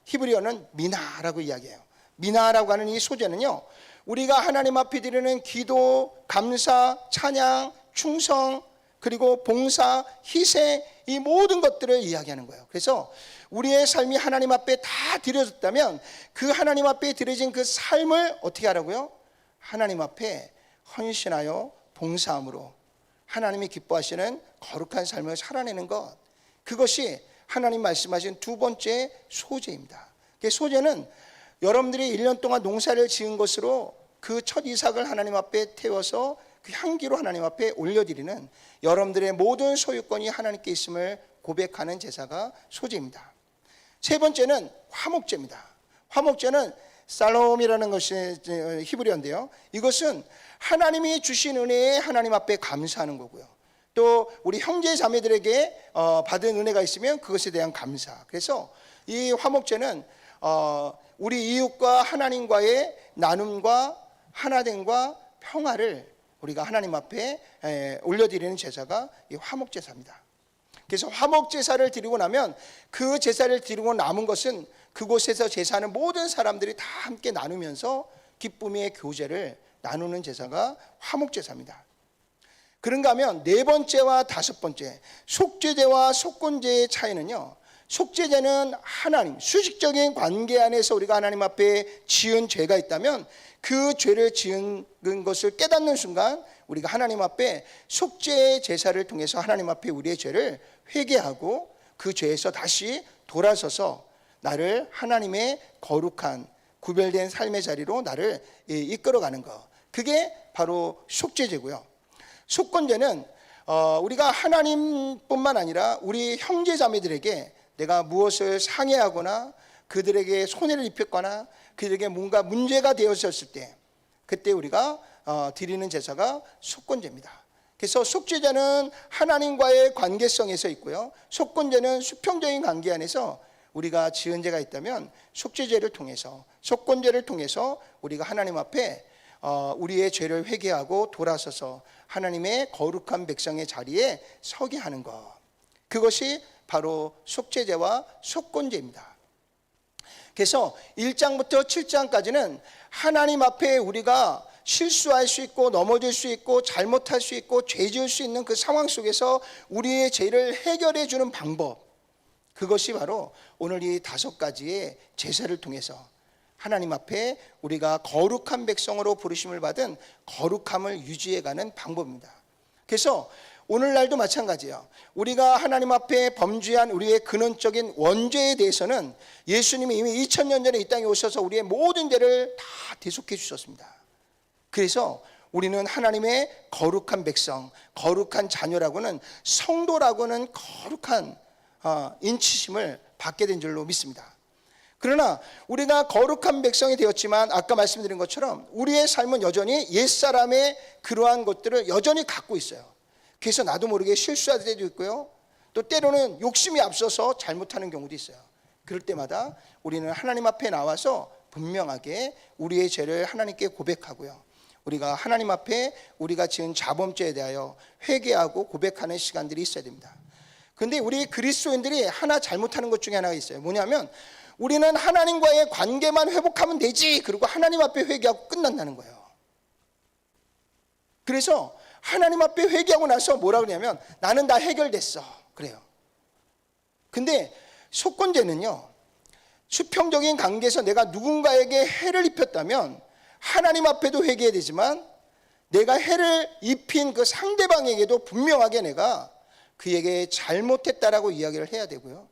히브리어는 미나라고 이야기해요. 미나라고 하는 이 소제는요, 우리가 하나님 앞에 드리는 기도, 감사, 찬양, 충성, 그리고 봉사, 희생, 이 모든 것들을 이야기하는 거예요. 그래서 우리의 삶이 하나님 앞에 다 드려졌다면 그 하나님 앞에 드려진 그 삶을 어떻게 하라고요? 하나님 앞에 헌신하여 봉사함으로 하나님이 기뻐하시는 거룩한 삶을 살아내는 것, 그것이 하나님 말씀하신 두 번째 소제입니다. 소제는 여러분들이 1년 동안 농사를 지은 것으로 그 첫 이삭을 하나님 앞에 태워서 그 향기로 하나님 앞에 올려드리는 여러분들의 모든 소유권이 하나님께 있음을 고백하는 제사가 소제입니다. 세 번째는 화목제입니다. 화목제는 살롬이라는 것이 히브리어인데요, 이것은 하나님이 주신 은혜에 하나님 앞에 감사하는 거고요, 또 우리 형제 자매들에게 받은 은혜가 있으면 그것에 대한 감사. 그래서 이 화목제는 우리 이웃과 하나님과의 나눔과 하나됨과 평화를 우리가 하나님 앞에 올려드리는 제사가 이 화목제사입니다. 그래서 화목제사를 드리고 나면 그 제사를 드리고 남은 것은 그곳에서 제사하는 모든 사람들이 다 함께 나누면서 기쁨의 교제를 나누는 제사가 화목제사입니다. 그런가 하면 네 번째와 다섯 번째, 속죄제와 속건제의 차이는요, 속죄제는 하나님, 수직적인 관계 안에서 우리가 하나님 앞에 지은 죄가 있다면 그 죄를 지은 것을 깨닫는 순간 우리가 하나님 앞에 속죄의 제사를 통해서 하나님 앞에 우리의 죄를 회개하고 그 죄에서 다시 돌아서서 나를 하나님의 거룩한 구별된 삶의 자리로 나를 이끌어가는 것, 그게 바로 속죄제고요. 속건제는 우리가 하나님뿐만 아니라 우리 형제 자매들에게 내가 무엇을 상해하거나 그들에게 손해를 입혔거나 그들에게 뭔가 문제가 되었을 때 그때 우리가 드리는 제사가 속건제입니다. 그래서 속죄제는 하나님과의 관계성에서 있고요, 속건제는 수평적인 관계 안에서 우리가 지은 죄가 있다면 속죄제를 통해서, 속건제를 통해서 우리가 하나님 앞에 우리의 죄를 회개하고 돌아서서 하나님의 거룩한 백성의 자리에 서게 하는 것, 그것이 바로 속죄제와 속건제입니다. 그래서 1장부터 7장까지는 하나님 앞에 우리가 실수할 수 있고 넘어질 수 있고 잘못할 수 있고 죄 지을 수 있는 그 상황 속에서 우리의 죄를 해결해 주는 방법, 그것이 바로 오늘 이 5가지의 제사를 통해서 하나님 앞에 우리가 거룩한 백성으로 부르심을 받은 거룩함을 유지해가는 방법입니다. 그래서 오늘날도 마찬가지예요. 우리가 하나님 앞에 범죄한 우리의 근원적인 원죄에 대해서는 예수님이 이미 2000년 전에 이 땅에 오셔서 우리의 모든 죄를 다 대속해 주셨습니다. 그래서 우리는 하나님의 거룩한 백성, 거룩한 자녀라고는, 성도라고는 거룩한 인치심을 받게 된 줄로 믿습니다. 그러나 우리가 거룩한 백성이 되었지만 아까 말씀드린 것처럼 우리의 삶은 여전히 옛사람의 그러한 것들을 여전히 갖고 있어요. 그래서 나도 모르게 실수할 때도 있고요, 또 때로는 욕심이 앞서서 잘못하는 경우도 있어요. 그럴 때마다 우리는 하나님 앞에 나와서 분명하게 우리의 죄를 하나님께 고백하고요, 우리가 하나님 앞에 우리가 지은 자범죄에 대하여 회개하고 고백하는 시간들이 있어야 됩니다. 그런데 우리 그리스도인들이 하나 잘못하는 것 중에 하나가 있어요. 뭐냐면 우리는 하나님과의 관계만 회복하면 되지, 그리고 하나님 앞에 회개하고 끝난다는 거예요. 그래서 하나님 앞에 회개하고 나서 뭐라 그러냐면 나는 다 해결됐어 그래요. 근데 속건제는요, 수평적인 관계에서 내가 누군가에게 해를 입혔다면 하나님 앞에도 회개해야 되지만 내가 해를 입힌 그 상대방에게도 분명하게 내가 그에게 잘못했다라고 이야기를 해야 되고요.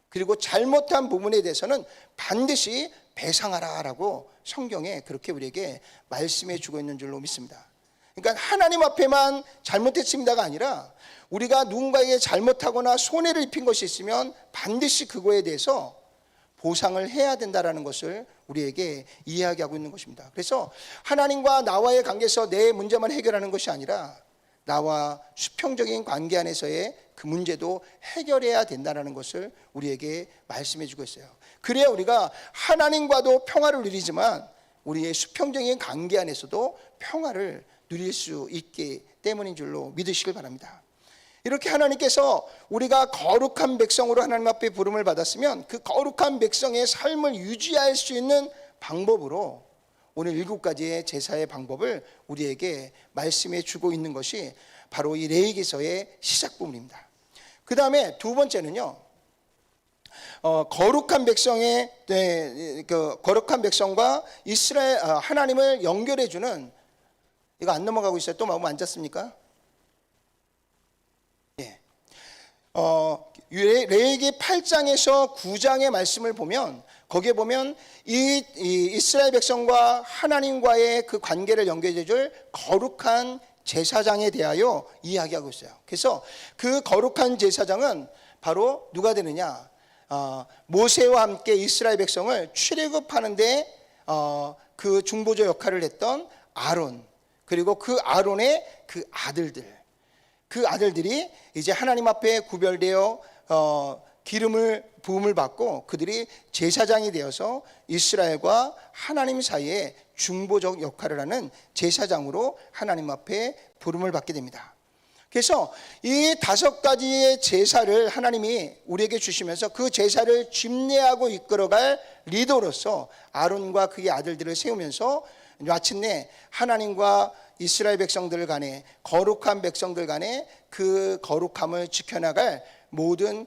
그리고 잘못한 부분에 대해서는 반드시 배상하라라고 성경에 그렇게 우리에게 말씀해 주고 있는 줄로 믿습니다. 그러니까 하나님 앞에만 잘못했습니다가 아니라 우리가 누군가에게 잘못하거나 손해를 입힌 것이 있으면 반드시 그거에 대해서 보상을 해야 된다라는 것을 우리에게 이야기하고 있는 것입니다. 그래서 하나님과 나와의 관계에서 내 문제만 해결하는 것이 아니라 나와 수평적인 관계 안에서의 그 문제도 해결해야 된다는 것을 우리에게 말씀해 주고 있어요. 그래야 우리가 하나님과도 평화를 누리지만 우리의 수평적인 관계 안에서도 평화를 누릴 수 있기 때문인 줄로 믿으시길 바랍니다. 이렇게 하나님께서 우리가 거룩한 백성으로 하나님 앞에 부름을 받았으면 그 거룩한 백성의 삶을 유지할 수 있는 방법으로 오늘 7가지의 제사의 방법을 우리에게 말씀해 주고 있는 것이 바로 이 레위기서의 시작 부분입니다. 그 다음에 두 번째는요, 거룩한 백성의 거룩한 백성과 이스라엘 하나님을 연결해 주는, 이거 안 넘어가고 있어요. 또 마음 앉았습니까? 예. 레위기 8장에서 9장의 말씀을 보면 거기에 보면 이 이스라엘 백성과 하나님과의 그 관계를 연결해 줄 거룩한 제사장에 대하여 이야기하고 있어요. 그래서 그 거룩한 제사장은 바로 누가 되느냐? 모세와 함께 이스라엘 백성을 출애굽하는데 그 중보자 역할을 했던 아론, 그리고 그 아론의 그 아들들이 이제 하나님 앞에 구별되어 기름을 부음을 받고 그들이 제사장이 되어서 이스라엘과 하나님 사이에 중보적 역할을 하는 제사장으로 하나님 앞에 부름을 받게 됩니다. 그래서 이 5가지의 제사를 하나님이 우리에게 주시면서 그 제사를 집례하고 이끌어갈 리더로서 아론과 그의 아들들을 세우면서 마침내 하나님과 이스라엘 백성들 간에, 거룩한 백성들 간에 그 거룩함을 지켜나갈 모든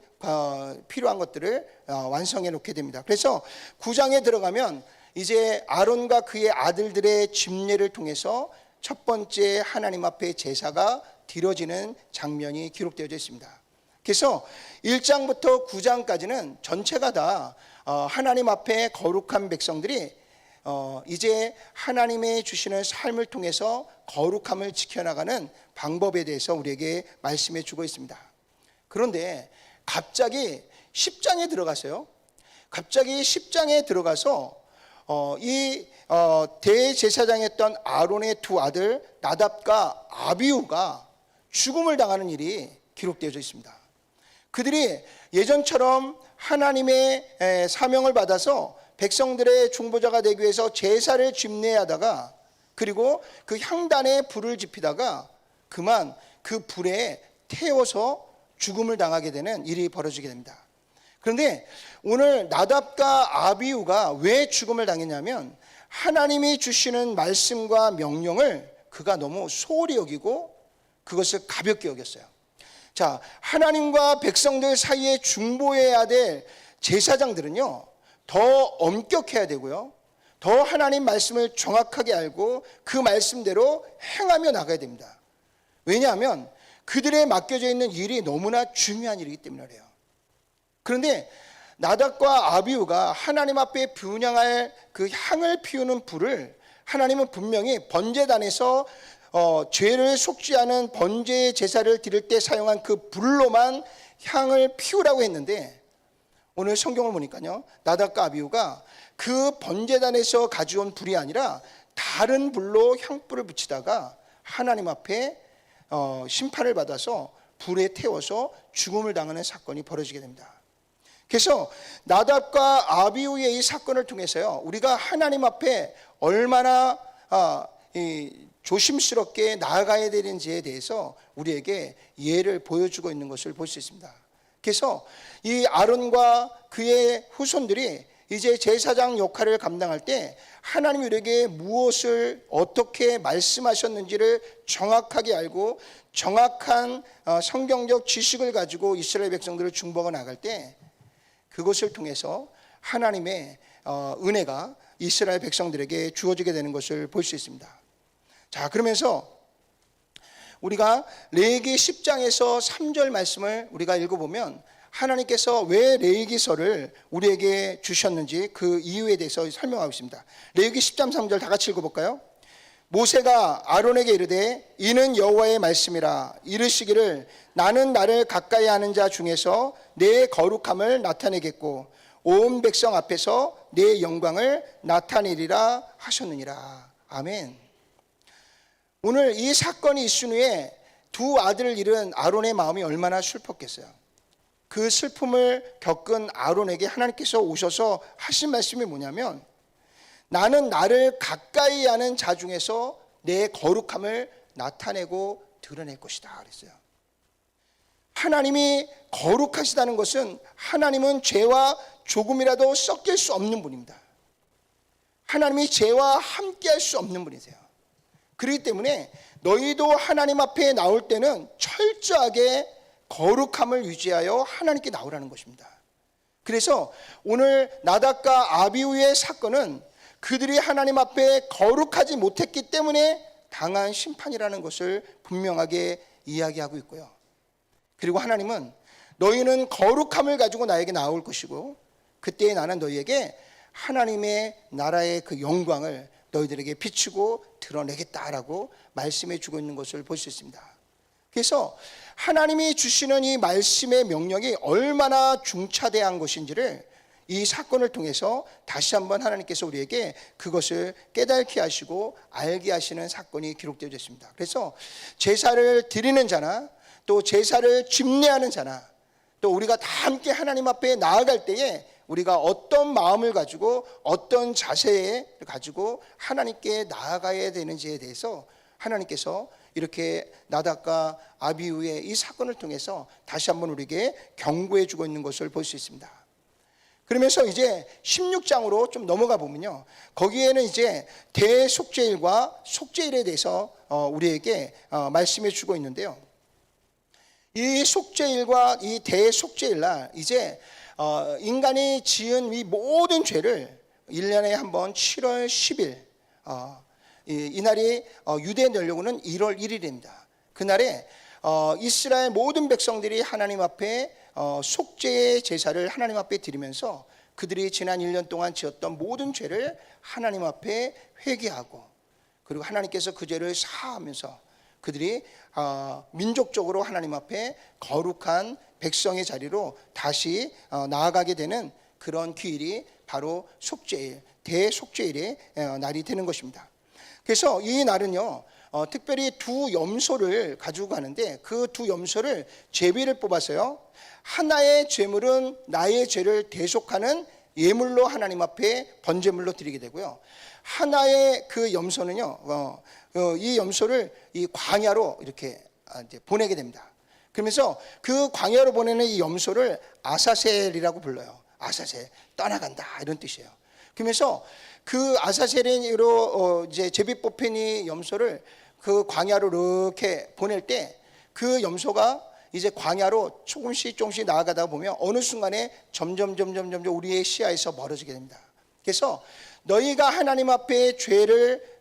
필요한 것들을 완성해 놓게 됩니다. 그래서 9장에 들어가면 이제 아론과 그의 아들들의 집례를 통해서 첫 번째 하나님 앞에 제사가 드려지는 장면이 기록되어져 있습니다. 그래서 1장부터 9장까지는 전체가 다 하나님 앞에 거룩한 백성들이 이제 하나님의 주시는 삶을 통해서 거룩함을 지켜나가는 방법에 대해서 우리에게 말씀해 주고 있습니다. 그런데 갑자기 10장에 들어가서요. 갑자기 10장에 들어가서 이 대제사장이었던 아론의 두 아들 나답과 아비후가 죽음을 당하는 일이 기록되어져 있습니다. 그들이 예전처럼 하나님의 사명을 받아서 백성들의 중보자가 되기 위해서 제사를 집례하다가 그리고 그 향단에 불을 지피다가 그만 그 불에 태워서 죽음을 당하게 되는 일이 벌어지게 됩니다. 그런데 오늘 나답과 아비후가 왜 죽음을 당했냐면 하나님이 주시는 말씀과 명령을 그가 너무 소홀히 여기고 그것을 가볍게 여겼어요. 자, 하나님과 백성들 사이에 중보해야 될 제사장들은요, 더 엄격해야 되고요, 더 하나님 말씀을 정확하게 알고 그 말씀대로 행하며 나가야 됩니다. 왜냐하면 그들에 맡겨져 있는 일이 너무나 중요한 일이기 때문에 그래요. 그런데 나답과 아비후가 하나님 앞에 분향할 그 향을 피우는 불을 하나님은 분명히 번제단에서 죄를 속죄하는 번제 제사를 드릴 때 사용한 그 불로만 향을 피우라고 했는데 오늘 성경을 보니까요, 나답과 아비후가 그 번제단에서 가져온 불이 아니라 다른 불로 향불을 붙이다가 하나님 앞에 심판을 받아서 불에 태워서 죽음을 당하는 사건이 벌어지게 됩니다. 그래서 나답과 아비후의 이 사건을 통해서요, 우리가 하나님 앞에 얼마나 조심스럽게 나아가야 되는지에 대해서 우리에게 예를 보여주고 있는 것을 볼 수 있습니다. 그래서 이 아론과 그의 후손들이 이제 제사장 역할을 감당할 때 하나님이 우리에게 무엇을 어떻게 말씀하셨는지를 정확하게 알고 정확한 성경적 지식을 가지고 이스라엘 백성들을 중보가 나갈 때 그것을 통해서 하나님의 은혜가 이스라엘 백성들에게 주어지게 되는 것을 볼 수 있습니다. 자, 그러면서 우리가 레위기 10장에서 3절 말씀을 우리가 읽어보면 하나님께서 왜 레위기서를 우리에게 주셨는지 그 이유에 대해서 설명하고 있습니다. 레위기 10장 3절 다 같이 읽어볼까요? 모세가 아론에게 이르되 이는 여호와의 말씀이라 이르시기를 나는 나를 가까이 하는 자 중에서 내 거룩함을 나타내겠고 온 백성 앞에서 내 영광을 나타내리라 하셨느니라. 아멘. 오늘 이 사건이 있은 후에 두 아들을 잃은 아론의 마음이 얼마나 슬펐겠어요. 그 슬픔을 겪은 아론에게 하나님께서 오셔서 하신 말씀이 뭐냐면 나는 나를 가까이 하는 자 중에서 내 거룩함을 나타내고 드러낼 것이다 그랬어요. 하나님이 거룩하시다는 것은 하나님은 죄와 조금이라도 섞일 수 없는 분입니다. 하나님이 죄와 함께할 수 없는 분이세요. 그렇기 때문에 너희도 하나님 앞에 나올 때는 철저하게 거룩함을 유지하여 하나님께 나오라는 것입니다. 그래서 오늘 나답과 아비후의 사건은 그들이 하나님 앞에 거룩하지 못했기 때문에 당한 심판이라는 것을 분명하게 이야기하고 있고요. 그리고 하나님은 너희는 거룩함을 가지고 나에게 나올 것이고 그때 나는 너희에게 하나님의 나라의 그 영광을 너희들에게 비추고 드러내겠다라고 말씀해 주고 있는 것을 볼 수 있습니다. 그래서 하나님이 주시는 이 말씀의 명령이 얼마나 중차대한 것인지를 이 사건을 통해서 다시 한번 하나님께서 우리에게 그것을 깨닫게 하시고 알게 하시는 사건이 기록되어 있습니다. 그래서 제사를 드리는 자나 또 제사를 집례하는 자나 또 우리가 다 함께 하나님 앞에 나아갈 때에 우리가 어떤 마음을 가지고 어떤 자세를 가지고 하나님께 나아가야 되는지에 대해서 하나님께서 이렇게 나답과 아비후의 이 사건을 통해서 다시 한번 우리에게 경고해 주고 있는 것을 볼 수 있습니다. 그러면서 이제 16장으로 좀 넘어가 보면요, 거기에는 이제 대속죄일과 속죄일에 대해서 우리에게 말씀해 주고 있는데요, 이 속죄일과 이 대속죄일날 이제 인간이 지은 이 모든 죄를 1년에 한 번 7월 10일 이날이 유대 연료고는 1월 1일입니다. 그날에 이스라엘 모든 백성들이 하나님 앞에 속죄의 제사를 하나님 앞에 드리면서 그들이 지난 1년 동안 지었던 모든 죄를 하나님 앞에 회개하고 그리고 하나님께서 그 죄를 사하면서 그들이 민족적으로 하나님 앞에 거룩한 백성의 자리로 다시 나아가게 되는 그런 기일이 바로 속죄일, 대속죄일의 날이 되는 것입니다. 그래서 이 날은요, 특별히 두 염소를 가지고 가는데 그 두 염소를 제비를 뽑아서요, 하나의 제물은 나의 죄를 대속하는 예물로 하나님 앞에 번제물로 드리게 되고요, 하나의 그 염소는요, 이 염소를 이 광야로 이렇게 이제 보내게 됩니다. 그러면서 그 광야로 보내는 이 염소를 아사셀이라고 불러요. 아사셀, 떠나간다 이런 뜻이에요. 그러면서 그 아사셀으로 이제 제비 뽑힌 이 염소를 그 광야로 이렇게 보낼 때 그 염소가 이제 광야로 조금씩 나아가다 보면 어느 순간에 점점 우리의 시야에서 멀어지게 됩니다. 그래서 너희가 하나님 앞에 죄를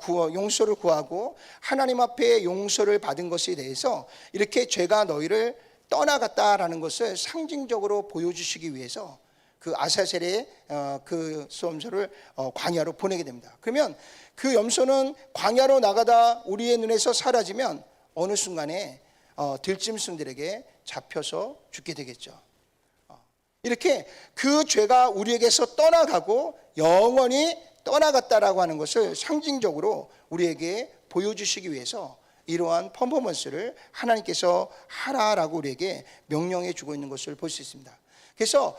용서를 구하고 하나님 앞에 용서를 받은 것에 대해서 이렇게 죄가 너희를 떠나갔다라는 것을 상징적으로 보여주시기 위해서 그 아사셀의 그 염소를 광야로 보내게 됩니다. 그러면 그 염소는 광야로 나가다 우리의 눈에서 사라지면 어느 순간에 들짐승들에게 잡혀서 죽게 되겠죠. 이렇게 그 죄가 우리에게서 떠나가고 영원히 떠나갔다라고 하는 것을 상징적으로 우리에게 보여주시기 위해서 이러한 퍼포먼스를 하나님께서 하라라고 우리에게 명령해 주고 있는 것을 볼 수 있습니다. 그래서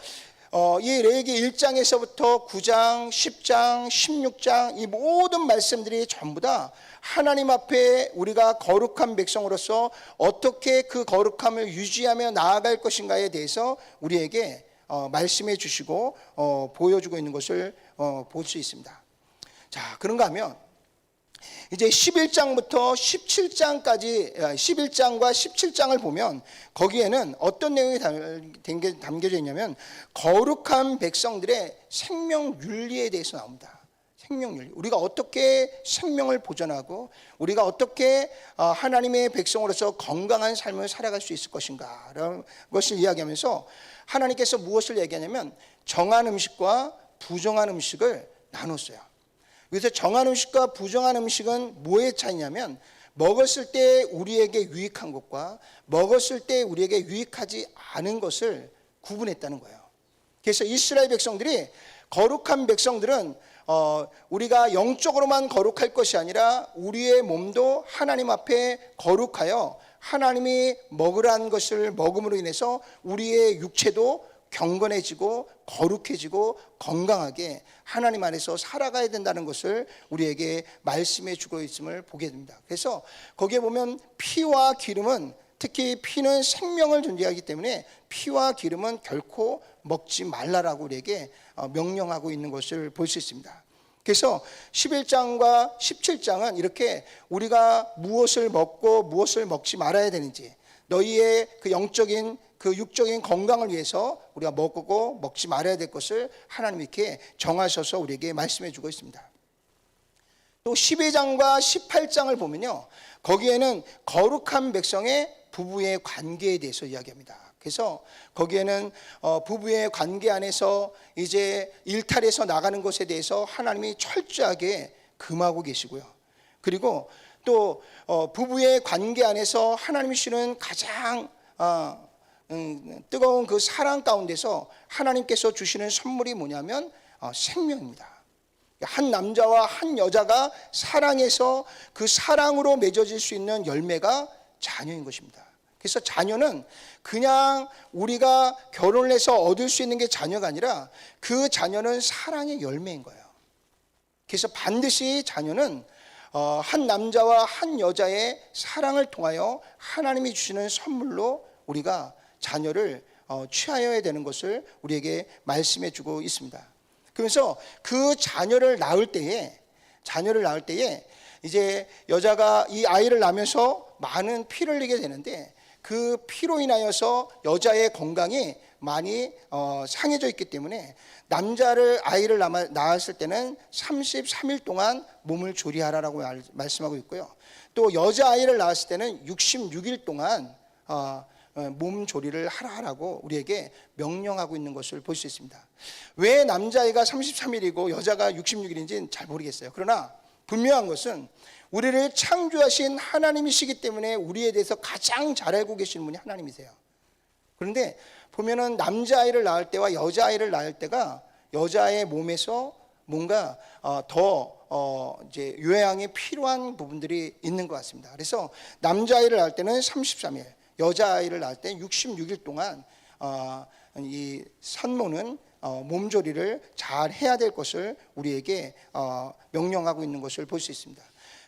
이 레위기 1장에서부터 9장, 10장, 16장 이 모든 말씀들이 전부 다 하나님 앞에 우리가 거룩한 백성으로서 어떻게 그 거룩함을 유지하며 나아갈 것인가에 대해서 우리에게 말씀해 주시고 보여주고 있는 것을 볼 수 있습니다. 자, 그런가 하면 이제 11장부터 17장까지 11장과 17장을 보면 거기에는 어떤 내용이 담겨져 있냐면 거룩한 백성들의 생명 윤리에 대해서 나옵니다. 생명윤리. 우리가 어떻게 생명을 보존하고 우리가 어떻게 하나님의 백성으로서 건강한 삶을 살아갈 수 있을 것인가 라는 것을 이야기하면서 하나님께서 무엇을 얘기하냐면 정한 음식과 부정한 음식을 나눴어요. 그래서 정한 음식과 부정한 음식은 뭐의 차이냐면 먹었을 때 우리에게 유익한 것과 먹었을 때 우리에게 유익하지 않은 것을 구분했다는 거예요. 그래서 이스라엘 백성들이 거룩한 백성들은 우리가 영적으로만 거룩할 것이 아니라 우리의 몸도 하나님 앞에 거룩하여 하나님이 먹으라는 것을 먹음으로 인해서 우리의 육체도 경건해지고 거룩해지고 건강하게 하나님 안에서 살아가야 된다는 것을 우리에게 말씀해 주고 있음을 보게 됩니다. 그래서 거기에 보면 피와 기름은, 특히 피는 생명을 존재하기 때문에 피와 기름은 결코 먹지 말라라고 우리에게 명령하고 있는 것을 볼 수 있습니다. 그래서 11장과 17장은 이렇게 우리가 무엇을 먹고 무엇을 먹지 말아야 되는지, 너희의 그 영적인 그 육적인 건강을 위해서 우리가 먹고 먹지 말아야 될 것을 하나님이 이렇게 정하셔서 우리에게 말씀해 주고 있습니다. 또 12장과 18장을 보면요, 거기에는 거룩한 백성의 부부의 관계에 대해서 이야기합니다. 그래서 거기에는 부부의 관계 안에서 이제 일탈해서 나가는 것에 대해서 하나님이 철저하게 금하고 계시고요. 그리고 또 부부의 관계 안에서 하나님이 주시는 가장 뜨거운 그 사랑 가운데서 하나님께서 주시는 선물이 뭐냐면 생명입니다. 한 남자와 한 여자가 사랑해서 그 사랑으로 맺어질 수 있는 열매가 자녀인 것입니다. 그래서 자녀는 그냥 우리가 결혼을 해서 얻을 수 있는 게 자녀가 아니라 그 자녀는 사랑의 열매인 거예요. 그래서 반드시 자녀는 한 남자와 한 여자의 사랑을 통하여 하나님이 주시는 선물로 우리가 자녀를 취하여야 되는 것을 우리에게 말씀해 주고 있습니다. 그래서 그 자녀를 낳을 때에 이제 여자가 이 아이를 낳으면서 많은 피를 흘리게 되는데 그 피로 인하여서 여자의 건강이 많이 상해져 있기 때문에 남자를 아이를 낳았을 때는 33일 동안 몸을 조리하라라고 말씀하고 있고요. 또 여자아이를 낳았을 때는 66일 동안 몸 조리를 하라고 우리에게 명령하고 있는 것을 볼 수 있습니다. 왜 남자아이가 33일이고 여자가 66일인지는 잘 모르겠어요. 그러나 분명한 것은 우리를 창조하신 하나님이시기 때문에 우리에 대해서 가장 잘 알고 계시는 분이 하나님이세요. 그런데 보면은 남자아이를 낳을 때와 여자아이를 낳을 때가 여자의 몸에서 뭔가 더 이제 요양이 필요한 부분들이 있는 것 같습니다. 그래서 남자아이를 낳을 때는 33일, 여자아이를 낳을 때는 66일 동안 이 산모는 몸조리를 잘 해야 될 것을 우리에게 명령하고 있는 것을 볼 수 있습니다.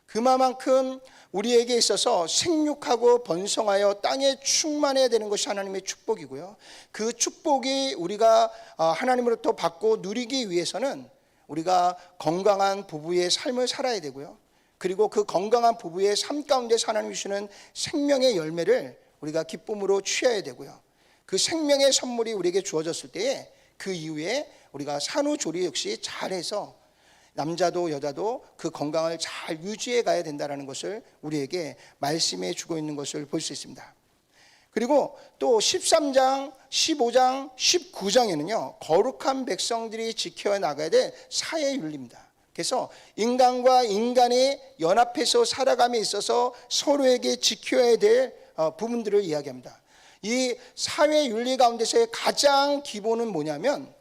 그만큼 우리에게 있어서 생육하고 번성하여 땅에 충만해야 되는 것이 하나님의 축복이고요. 그 축복이 우리가 하나님으로부터 받고 누리기 위해서는 우리가 건강한 부부의 삶을 살아야 되고요. 그리고 그 건강한 부부의 삶 가운데서 하나님이 주시는 생명의 열매를 우리가 기쁨으로 취해야 되고요. 그 생명의 선물이 우리에게 주어졌을 때에 그 이후에 우리가 산후조리 역시 잘해서 남자도 여자도 그 건강을 잘 유지해 가야 된다는 것을 우리에게 말씀해 주고 있는 것을 볼 수 있습니다. 그리고 또 13장, 15장, 19장에는요 거룩한 백성들이 지켜 나가야 될 사회윤리입니다. 그래서 인간과 인간이 연합해서 살아감에 있어서 서로에게 지켜야 될 부분들을 이야기합니다. 이 사회윤리 가운데서의 가장 기본은 뭐냐면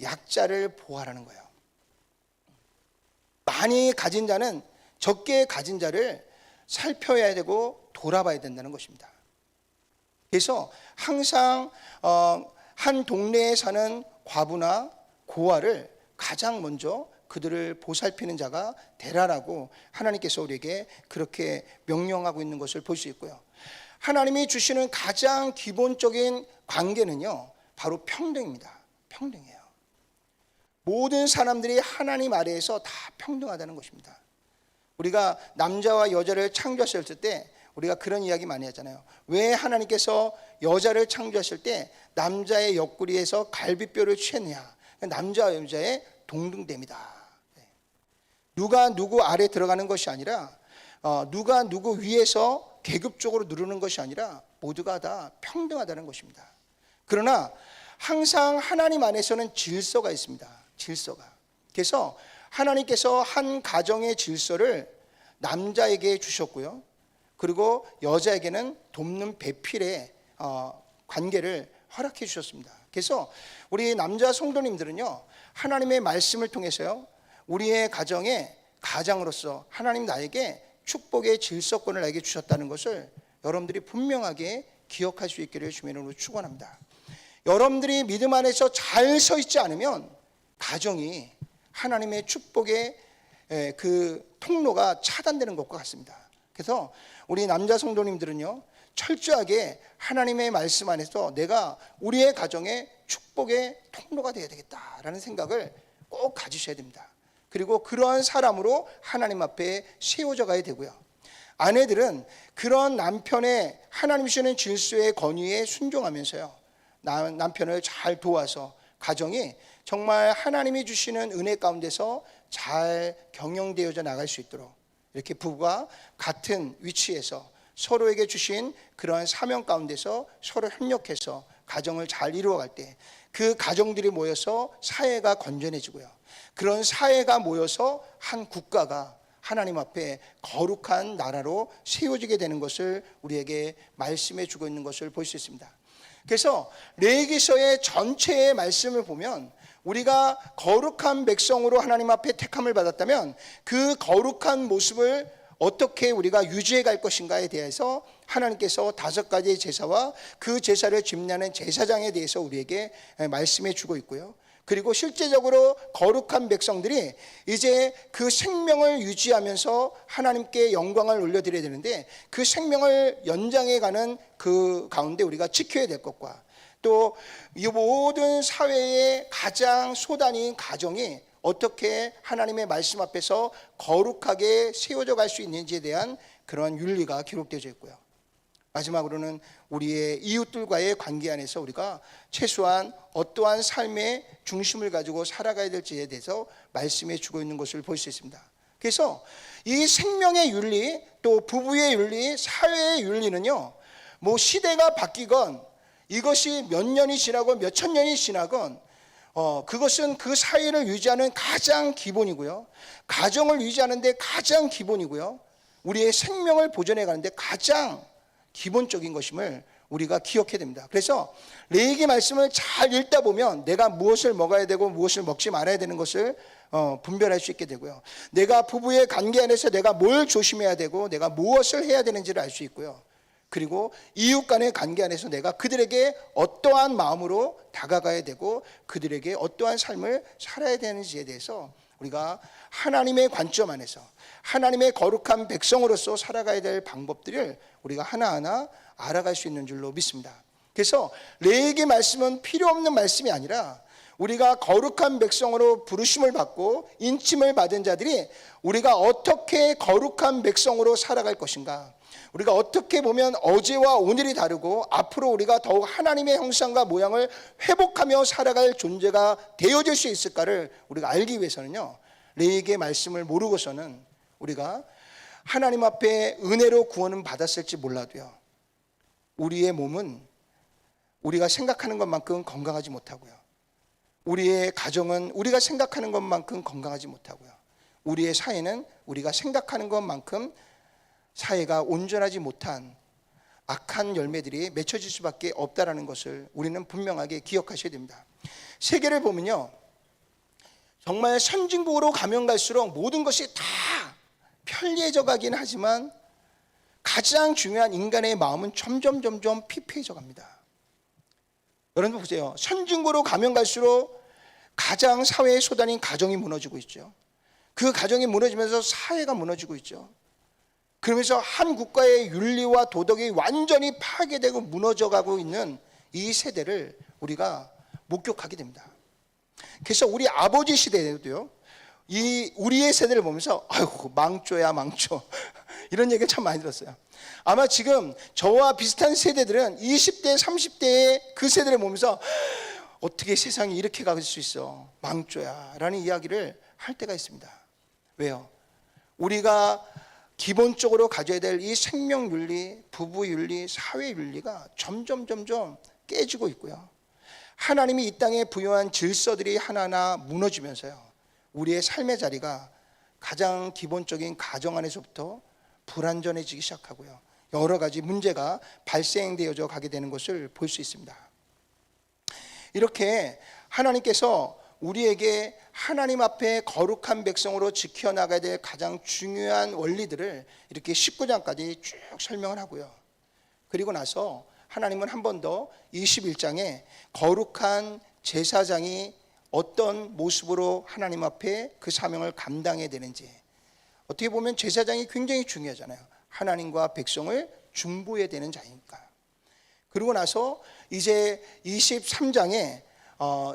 약자를 보호하라는 거예요. 많이 가진 자는 적게 가진 자를 살펴야 되고 돌아봐야 된다는 것입니다. 그래서 항상 한 동네에 사는 과부나 고아를 가장 먼저 그들을 보살피는 자가 되라라고 하나님께서 우리에게 그렇게 명령하고 있는 것을 볼 수 있고요. 하나님이 주시는 가장 기본적인 관계는요 바로 평등입니다. 평등해요. 모든 사람들이 하나님 아래에서 다 평등하다는 것입니다. 우리가 남자와 여자를 창조하셨을 때 우리가 그런 이야기 많이 하잖아요. 왜 하나님께서 여자를 창조하실 때 남자의 옆구리에서 갈비뼈를 취했느냐? 남자와 여자의 동등됨이다. 누가 누구 아래 들어가는 것이 아니라 누가 누구 위에서 계급적으로 누르는 것이 아니라 모두가 다 평등하다는 것입니다. 그러나 항상 하나님 안에서는 질서가 있습니다. 질서가. 그래서 하나님께서 한 가정의 질서를 남자에게 주셨고요. 그리고 여자에게는 돕는 배필의 관계를 허락해 주셨습니다. 그래서 우리 남자 성도님들은요, 하나님의 말씀을 통해서요, 우리의 가정의 가장으로서 하나님 나에게 축복의 질서권을 나에게 주셨다는 것을 여러분들이 분명하게 기억할 수 있기를 주님의 이름으로 축원합니다. 여러분들이 믿음 안에서 잘 서 있지 않으면 가정이 하나님의 축복의 그 통로가 차단되는 것과 같습니다. 그래서 우리 남자 성도님들은요, 철저하게 하나님의 말씀 안에서 내가 우리의 가정의 축복의 통로가 되어야 되겠다라는 생각을 꼭 가지셔야 됩니다. 그리고 그러한 사람으로 하나님 앞에 세워져 가야 되고요. 아내들은 그런 남편의 하나님 주시는 질서의 권위에 순종하면서요, 남편을 잘 도와서 가정이 정말 하나님이 주시는 은혜 가운데서 잘 경영되어져 나갈 수 있도록 이렇게 부부가 같은 위치에서 서로에게 주신 그러한 사명 가운데서 서로 협력해서 가정을 잘 이루어갈 때 그 가정들이 모여서 사회가 건전해지고요. 그런 사회가 모여서 한 국가가 하나님 앞에 거룩한 나라로 세워지게 되는 것을 우리에게 말씀해 주고 있는 것을 볼 수 있습니다. 그래서 레위기서의 전체의 말씀을 보면 우리가 거룩한 백성으로 하나님 앞에 택함을 받았다면 그 거룩한 모습을 어떻게 우리가 유지해 갈 것인가에 대해서 하나님께서 5가지의 제사와 그 제사를 집례하는 제사장에 대해서 우리에게 말씀해 주고 있고요. 그리고 실제적으로 거룩한 백성들이 이제 그 생명을 유지하면서 하나님께 영광을 올려드려야 되는데 그 생명을 연장해 가는 그 가운데 우리가 지켜야 될 것과 또 이 모든 사회의 가장 소단인 가정이 어떻게 하나님의 말씀 앞에서 거룩하게 세워져 갈 수 있는지에 대한 그런 윤리가 기록되어 있고요. 마지막으로는 우리의 이웃들과의 관계 안에서 우리가 최소한 어떠한 삶의 중심을 가지고 살아가야 될지에 대해서 말씀해 주고 있는 것을 볼 수 있습니다. 그래서 이 생명의 윤리, 또 부부의 윤리, 사회의 윤리는요, 뭐 시대가 바뀌건 이것이 몇 년이 지나고 몇 천 년이 지나건 그것은 그 사회를 유지하는 가장 기본이고요. 가정을 유지하는 데 가장 기본이고요. 우리의 생명을 보존해 가는데 가장 기본적인 것임을 우리가 기억해야 됩니다. 그래서 레위기 말씀을 잘 읽다 보면 내가 무엇을 먹어야 되고 무엇을 먹지 말아야 되는 것을 분별할 수 있게 되고요. 내가 부부의 관계 안에서 내가 뭘 조심해야 되고 내가 무엇을 해야 되는지를 알 수 있고요. 그리고 이웃 간의 관계 안에서 내가 그들에게 어떠한 마음으로 다가가야 되고 그들에게 어떠한 삶을 살아야 되는지에 대해서 우리가 하나님의 관점 안에서 하나님의 거룩한 백성으로서 살아가야 될 방법들을 우리가 하나하나 알아갈 수 있는 줄로 믿습니다. 그래서 레위기 말씀은 필요 없는 말씀이 아니라 우리가 거룩한 백성으로 부르심을 받고 인침을 받은 자들이 우리가 어떻게 거룩한 백성으로 살아갈 것인가, 우리가 어떻게 보면 어제와 오늘이 다르고 앞으로 우리가 더욱 하나님의 형상과 모양을 회복하며 살아갈 존재가 되어질 수 있을까를 우리가 알기 위해서는요, 레위기의 말씀을 모르고서는 우리가 하나님 앞에 은혜로 구원은 받았을지 몰라도요, 우리의 몸은 우리가 생각하는 것만큼 건강하지 못하고요, 우리의 가정은 우리가 생각하는 것만큼 건강하지 못하고요, 우리의 사회는 우리가 생각하는 것만큼 사회가 온전하지 못한 악한 열매들이 맺혀질 수밖에 없다라는 것을 우리는 분명하게 기억하셔야 됩니다. 세계를 보면요, 정말 선진국으로 가면 갈수록 모든 것이 다 편리해져 가긴 하지만 가장 중요한 인간의 마음은 점점 피폐해져 갑니다. 여러분 보세요. 선진국으로 가면 갈수록 가장 사회의 소단인 가정이 무너지고 있죠. 그 가정이 무너지면서 사회가 무너지고 있죠. 그러면서 한 국가의 윤리와 도덕이 완전히 파괴되고 무너져가고 있는 이 세대를 우리가 목격하게 됩니다. 그래서 우리 아버지 시대에도요, 이 우리의 세대를 보면서 아이고 망조야 망조 이런 얘기를 참 많이 들었어요. 아마 지금 저와 비슷한 세대들은 20대 30대의 그 세대를 보면서 어떻게 세상이 이렇게 갈 수 있어, 망조야 라는 이야기를 할 때가 있습니다. 왜요? 우리가 기본적으로 가져야 될 이 생명윤리, 부부윤리, 사회윤리가 점점 깨지고 있고요, 하나님이 이 땅에 부여한 질서들이 하나하나 무너지면서요, 우리의 삶의 자리가 가장 기본적인 가정 안에서부터 불안전해지기 시작하고요, 여러 가지 문제가 발생되어져 가게 되는 것을 볼 수 있습니다. 이렇게 하나님께서 우리에게 하나님 앞에 거룩한 백성으로 지켜나가야 될 가장 중요한 원리들을 이렇게 19장까지 쭉 설명을 하고요, 그리고 나서 하나님은 한 번 더 21장에 거룩한 제사장이 어떤 모습으로 하나님 앞에 그 사명을 감당해야 되는지, 어떻게 보면 제사장이 굉장히 중요하잖아요. 하나님과 백성을 중보해야 되는 자니까. 그러고 나서 이제 23장에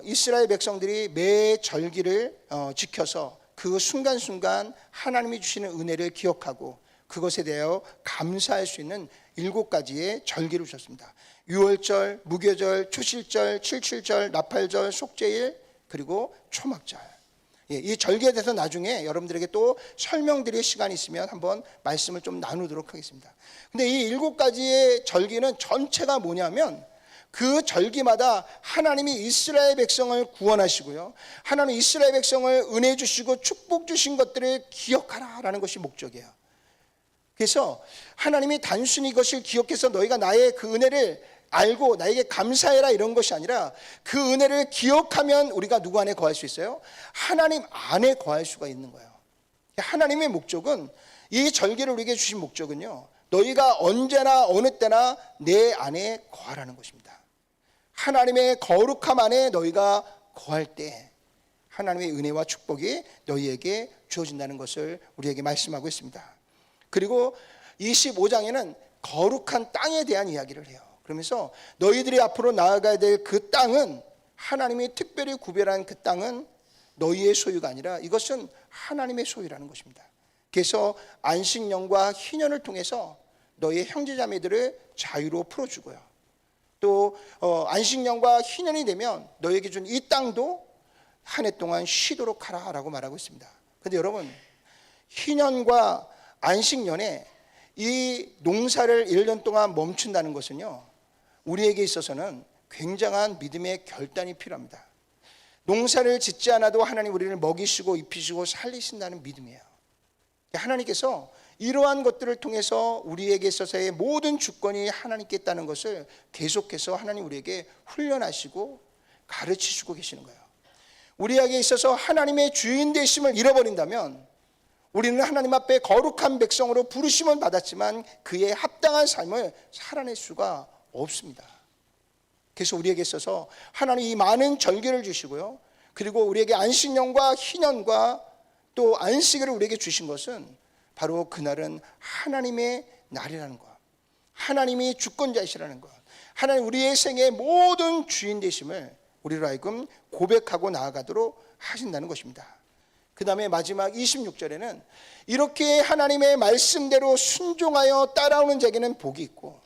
이스라엘 백성들이 매 절기를 지켜서 그 순간순간 하나님이 주시는 은혜를 기억하고 그것에 대하여 감사할 수 있는 7가지의 절기를 주셨습니다. 유월절, 무교절, 초실절, 칠칠절, 나팔절, 속죄일, 그리고 초막절. 이 절기에 대해서 나중에 여러분들에게 또 설명드릴 시간이 있으면 한번 말씀을 좀 나누도록 하겠습니다. 근데 이 7가지의 절기는 전체가 뭐냐면, 그 절기마다 하나님이 이스라엘 백성을 구원하시고요, 하나님 이스라엘 백성을 은혜 주시고 축복 주신 것들을 기억하라라는 것이 목적이에요. 그래서 하나님이 단순히 이것을 기억해서 너희가 나의 그 은혜를 알고 나에게 감사해라 이런 것이 아니라, 그 은혜를 기억하면 우리가 누구 안에 거할 수 있어요? 하나님 안에 거할 수가 있는 거예요. 하나님의 목적은, 이 절기를 우리에게 주신 목적은요, 너희가 언제나 어느 때나 내 안에 거하라는 것입니다. 하나님의 거룩함 안에 너희가 거할 때 하나님의 은혜와 축복이 너희에게 주어진다는 것을 우리에게 말씀하고 있습니다. 그리고 25장에는 거룩한 땅에 대한 이야기를 해요. 그러면서 너희들이 앞으로 나아가야 될 그 땅은, 하나님이 특별히 구별한 그 땅은 너희의 소유가 아니라 이것은 하나님의 소유라는 것입니다. 그래서 안식년과 희년을 통해서 너희의 형제자매들을 자유로 풀어주고요, 또 안식년과 희년이 되면 너희에게 준 이 땅도 한 해 동안 쉬도록 하라라고 말하고 있습니다. 그런데 여러분, 희년과 안식년에 이 농사를 1년 동안 멈춘다는 것은요, 우리에게 있어서는 굉장한 믿음의 결단이 필요합니다. 농사를 짓지 않아도 하나님 우리를 먹이시고 입히시고 살리신다는 믿음이에요. 하나님께서 이러한 것들을 통해서 우리에게 있어서의 모든 주권이 하나님께 있다는 것을 계속해서 하나님 우리에게 훈련하시고 가르치시고 계시는 거예요. 우리에게 있어서 하나님의 주인 되심을 잃어버린다면 우리는 하나님 앞에 거룩한 백성으로 부르심은 받았지만 그에 합당한 삶을 살아낼 수가 없습니다. 그래서 우리에게 있어서 하나님 이 많은 절기를 주시고요, 그리고 우리에게 안식년과 희년과 또 안식일을 우리에게 주신 것은 바로 그날은 하나님의 날이라는 것, 하나님이 주권자이시라는 것, 하나님 우리의 생의 모든 주인 되심을 우리로 하여금 고백하고 나아가도록 하신다는 것입니다. 그 다음에 마지막 26절에는 이렇게 하나님의 말씀대로 순종하여 따라오는 자에게는 복이 있고,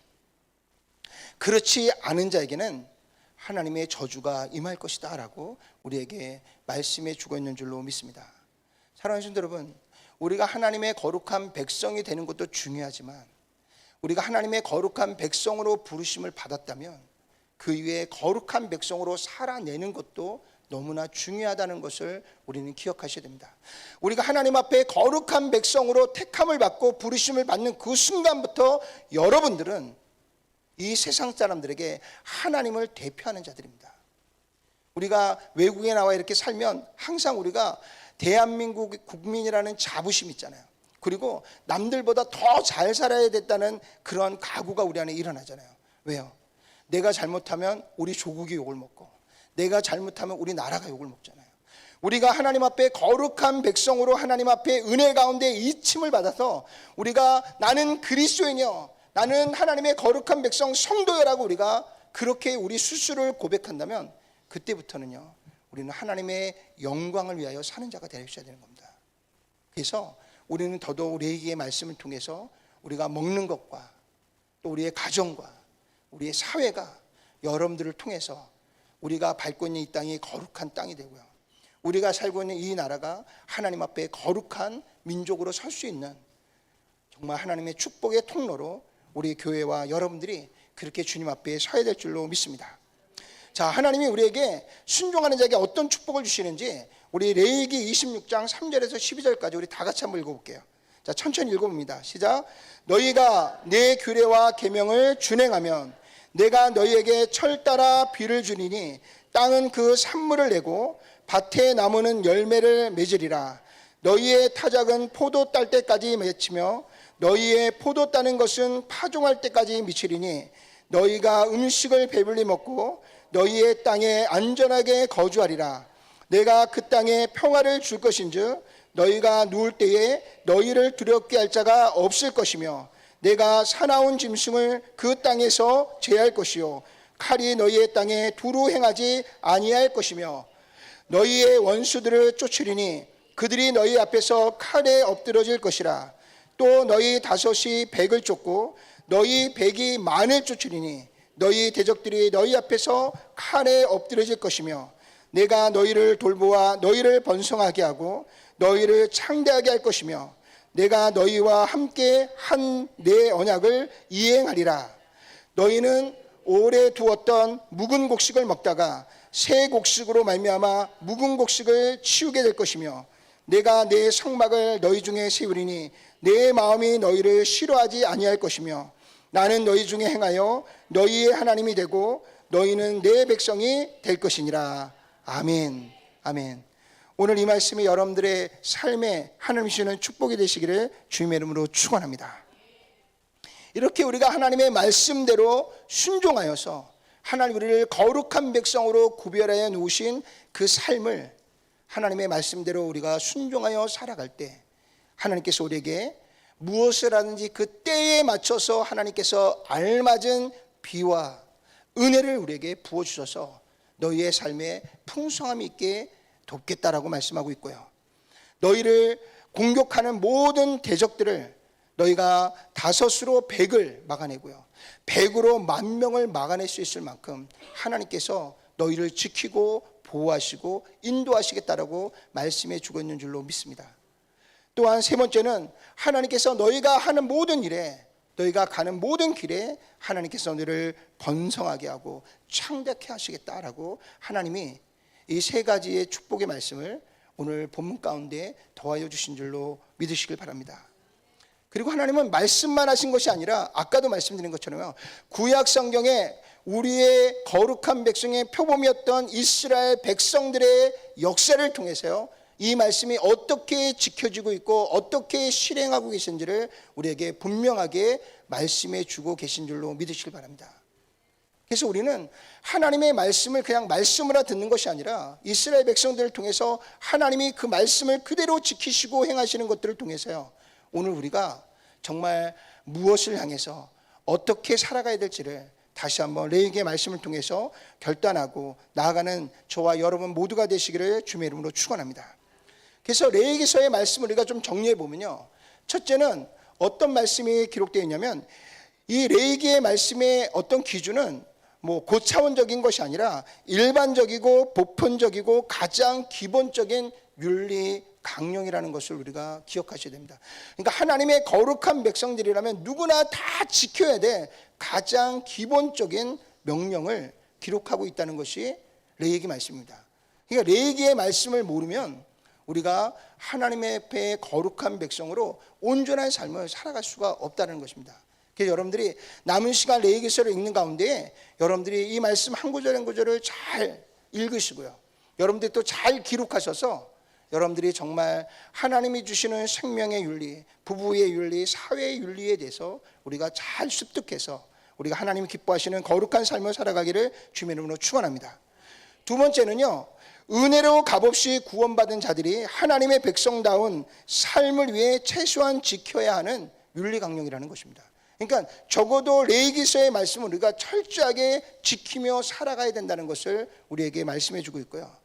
그렇지 않은 자에게는 하나님의 저주가 임할 것이다 라고 우리에게 말씀해 주고 있는 줄로 믿습니다. 사랑하는 성도 여러분, 우리가 하나님의 거룩한 백성이 되는 것도 중요하지만 우리가 하나님의 거룩한 백성으로 부르심을 받았다면 그 위에 거룩한 백성으로 살아내는 것도 너무나 중요하다는 것을 우리는 기억하셔야 됩니다. 우리가 하나님 앞에 거룩한 백성으로 택함을 받고 부르심을 받는 그 순간부터 여러분들은 이 세상 사람들에게 하나님을 대표하는 자들입니다. 우리가 외국에 나와 이렇게 살면 항상 우리가 대한민국 국민이라는 자부심 있잖아요. 그리고 남들보다 더 잘 살아야 됐다는 그런 각오가 우리 안에 일어나잖아요. 왜요? 내가 잘못하면 우리 조국이 욕을 먹고, 내가 잘못하면 우리 나라가 욕을 먹잖아요. 우리가 하나님 앞에 거룩한 백성으로 하나님 앞에 은혜 가운데 이침을 받아서 우리가 나는 그리스도인이요, 나는 하나님의 거룩한 백성 성도여라고 우리가 그렇게 우리 스스로를 고백한다면 그때부터는요, 우리는 하나님의 영광을 위하여 사는 자가 되셔야 되는 겁니다. 그래서 우리는 더더욱 레위기의 말씀을 통해서 우리가 먹는 것과 또 우리의 가정과 우리의 사회가 여러분들을 통해서 우리가 밟고 있는 이 땅이 거룩한 땅이 되고요, 우리가 살고 있는 이 나라가 하나님 앞에 거룩한 민족으로 설 수 있는 정말 하나님의 축복의 통로로 우리 교회와 여러분들이 그렇게 주님 앞에 서야 될 줄로 믿습니다. 자, 하나님이 우리에게 순종하는 자에게 어떤 축복을 주시는지 우리 레위기 26장 3절에서 12절까지 우리 다 같이 한번 읽어볼게요. 자, 천천히 읽어봅니다. 시작. 너희가 내 규례와 계명을 준행하면 내가 너희에게 철 따라 비를 주리니 땅은 그 산물을 내고 밭의 나무는 열매를 맺으리라. 너희의 타작은 포도 딸 때까지 맺히며 너희의 포도 따는 것은 파종할 때까지 미치리니 너희가 음식을 배불리 먹고 너희의 땅에 안전하게 거주하리라. 내가 그 땅에 평화를 줄 것인즉 너희가 누울 때에 너희를 두렵게 할 자가 없을 것이며 내가 사나운 짐승을 그 땅에서 제할 것이요 칼이 너희의 땅에 두루 행하지 아니할 것이며 너희의 원수들을 쫓으리니 그들이 너희 앞에서 칼에 엎드러질 것이라. 또 너희 다섯이 백을 쫓고 너희 백이 만을 쫓으리니 너희 대적들이 너희 앞에서 칼에 엎드러질 것이며 내가 너희를 돌보아 너희를 번성하게 하고 너희를 창대하게 할 것이며 내가 너희와 함께 한 내 언약을 이행하리라. 너희는 오래 두었던 묵은 곡식을 먹다가 새 곡식으로 말미암아 묵은 곡식을 치우게 될 것이며 내가 내 성막을 너희 중에 세우리니 내 마음이 너희를 싫어하지 아니할 것이며 나는 너희 중에 행하여 너희의 하나님이 되고 너희는 내 백성이 될 것이니라. 아멘. 아멘. 오늘 이 말씀이 여러분들의 삶에 하나님 주시는 축복이 되시기를 주님의 이름으로 축원합니다. 이렇게 우리가 하나님의 말씀대로 순종하여서 하나님 우리를 거룩한 백성으로 구별하여 놓으신 그 삶을 하나님의 말씀대로 우리가 순종하여 살아갈 때 하나님께서 우리에게 무엇을 하든지 그 때에 맞춰서 하나님께서 알맞은 비와 은혜를 우리에게 부어주셔서 너희의 삶에 풍성함이 있게 돕겠다라고 말씀하고 있고요, 너희를 공격하는 모든 대적들을 너희가 다섯으로 백을 막아내고요, 백으로 만 명을 막아낼 수 있을 만큼 하나님께서 너희를 지키고 보호하시고 인도하시겠다라고 말씀해 주고 있는 줄로 믿습니다. 또한 세 번째는 하나님께서 너희가 하는 모든 일에, 너희가 가는 모든 길에 하나님께서 너희를 번성하게 하고 창대케 하시겠다라고 하나님이 이 세 가지의 축복의 말씀을 오늘 본문 가운데 더하여 주신 줄로 믿으시길 바랍니다. 그리고 하나님은 말씀만 하신 것이 아니라 아까도 말씀드린 것처럼 구약 성경에 우리의 거룩한 백성의 표범이었던 이스라엘 백성들의 역사를 통해서요, 이 말씀이 어떻게 지켜지고 있고 어떻게 실행하고 계신지를 우리에게 분명하게 말씀해 주고 계신 줄로 믿으시길 바랍니다. 그래서 우리는 하나님의 말씀을 그냥 말씀으로 듣는 것이 아니라 이스라엘 백성들을 통해서 하나님이 그 말씀을 그대로 지키시고 행하시는 것들을 통해서요, 오늘 우리가 정말 무엇을 향해서 어떻게 살아가야 될지를 다시 한번 레위기의 말씀을 통해서 결단하고 나아가는 저와 여러분 모두가 되시기를 주님의 이름으로 축원합니다. 그래서 레위기서의 말씀을 우리가 좀 정리해 보면요, 첫째는 어떤 말씀이 기록되어 있냐면 이 레위기의 말씀의 어떤 기준은 뭐 고차원적인 것이 아니라 일반적이고 보편적이고 가장 기본적인 윤리 강령이라는 것을 우리가 기억하셔야 됩니다. 그러니까 하나님의 거룩한 백성들이라면 누구나 다 지켜야 될 가장 기본적인 명령을 기록하고 있다는 것이 레위기 말씀입니다. 그러니까 레위기의 말씀을 모르면 우리가 하나님의 앞에 거룩한 백성으로 온전한 삶을 살아갈 수가 없다는 것입니다. 그래서 여러분들이 남은 시간 레위기서를 읽는 가운데 여러분들이 이 말씀 한 구절 한 구절을 잘 읽으시고요, 여러분들이 또 잘 기록하셔서 여러분들이 정말 하나님이 주시는 생명의 윤리, 부부의 윤리, 사회의 윤리에 대해서 우리가 잘 습득해서 우리가 하나님이 기뻐하시는 거룩한 삶을 살아가기를 주님의 이름으로 축원합니다. 두 번째는요, 은혜로 값없이 구원받은 자들이 하나님의 백성다운 삶을 위해 최소한 지켜야 하는 윤리 강령이라는 것입니다. 그러니까 적어도 레위기서의 말씀을 우리가 철저하게 지키며 살아가야 된다는 것을 우리에게 말씀해 주고 있고요,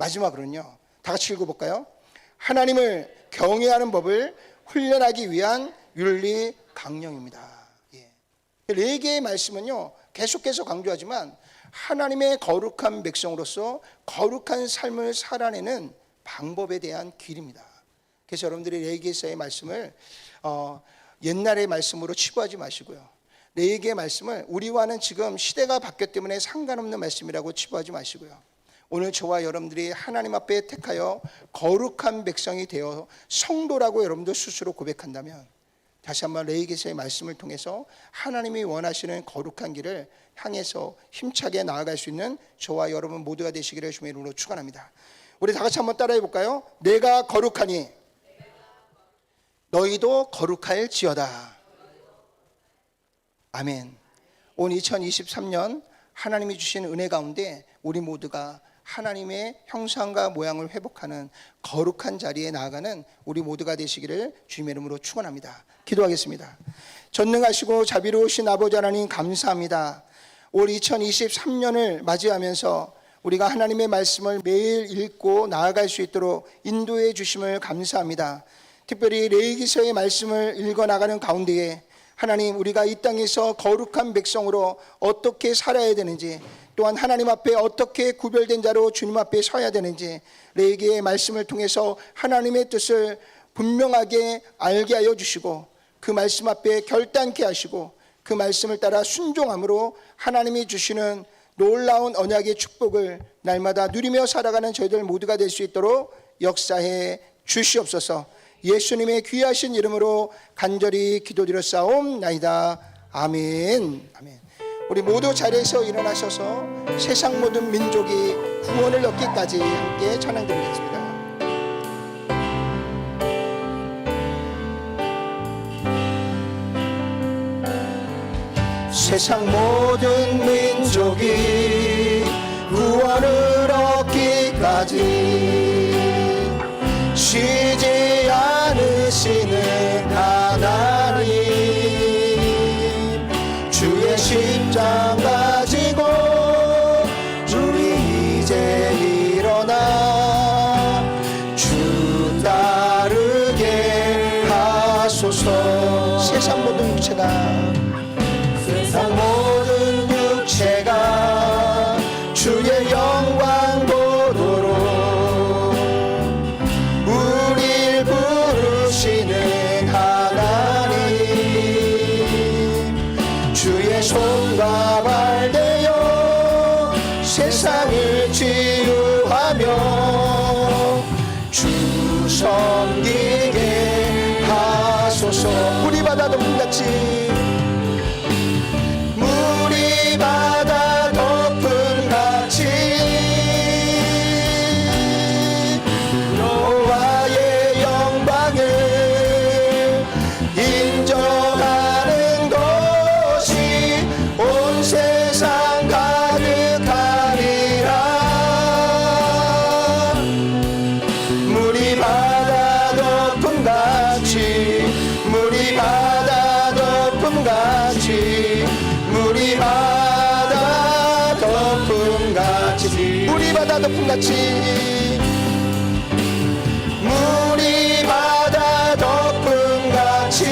마지막으로는요, 다 같이 읽어볼까요? 하나님을 경외하는 법을 훈련하기 위한 윤리 강령입니다. 예. 네 개의 말씀은요, 계속해서 강조하지만 하나님의 거룩한 백성으로서 거룩한 삶을 살아내는 방법에 대한 길입니다. 그래서 여러분들이 레위기서의 말씀을 옛날의 말씀으로 치부하지 마시고요, 레위기의 말씀을 우리와는 지금 시대가 바뀌었기 때문에 상관없는 말씀이라고 치부하지 마시고요, 오늘 저와 여러분들이 하나님 앞에 택하여 거룩한 백성이 되어 성도라고 여러분들 스스로 고백한다면 다시 한번 레위기서의 말씀을 통해서 하나님이 원하시는 거룩한 길을 향해서 힘차게 나아갈 수 있는 저와 여러분 모두가 되시기를 주님의 이름으로 축원합니다. 우리 다 같이 한번 따라해 볼까요? 내가 거룩하니 너희도 거룩할지어다. 아멘. 온 2023년 하나님이 주신 은혜 가운데 우리 모두가 하나님의 형상과 모양을 회복하는 거룩한 자리에 나아가는 우리 모두가 되시기를 주님의 이름으로 축원합니다. 기도하겠습니다. 전능하시고 자비로우신 아버지 하나님, 감사합니다. 올 2023년을 맞이하면서 우리가 하나님의 말씀을 매일 읽고 나아갈 수 있도록 인도해 주심을 감사합니다. 특별히 레위기서의 말씀을 읽어나가는 가운데에 하나님, 우리가 이 땅에서 거룩한 백성으로 어떻게 살아야 되는지, 또한 하나님 앞에 어떻게 구별된 자로 주님 앞에 서야 되는지 레위기의 말씀을 통해서 하나님의 뜻을 분명하게 알게 하여 주시고, 그 말씀 앞에 결단케 하시고, 그 말씀을 따라 순종함으로 하나님이 주시는 놀라운 언약의 축복을 날마다 누리며 살아가는 저희들 모두가 될 수 있도록 역사해 주시옵소서. 예수님의 귀하신 이름으로 간절히 기도드렸사옵나이다. 아멘. 아멘. 우리 모두 자리에서 일어나셔서 세상 모든 민족이 구원을 얻기까지 함께 찬양드리겠습니다. 세상 모든 민족이 구원을 얻기까지 쉬지 않으시는 하나님, 주의 십자가 지고 우리 이제 일어나 주 따르게 하소서. 세상 모든 육체가 주의 영광 보도록 우릴 부르시는 하나님, 주의 손과 발 되어 세상을 치유하며 주 섬기게 하소서. 우리 바다 덮음같이, 물이 바다 덮음같이 여호와의 영광을 인정하는 것이 온 세상 가득하리라. 물이 바다 덮음같이, 물이 바다 덮음같이, 물이 바다 덮음같이, 물이 바다 덮음같이, 물이 바다 덮음같이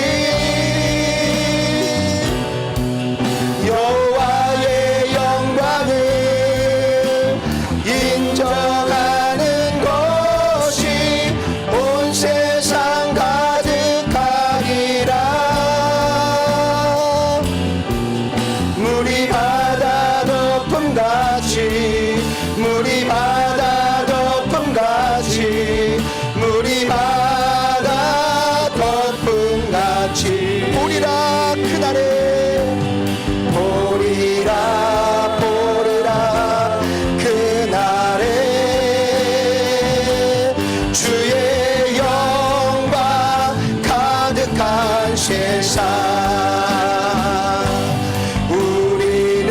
여호와의 영광을 인정하는 것이 온 세상 가득하리라. 물이 바다 덮음같이, 물이 바다 덮음같이, 물이 바다 덮음같이 보리라. 그날에 보리라, 보리라. 그날에 주의 영광 가득한 세상 우리는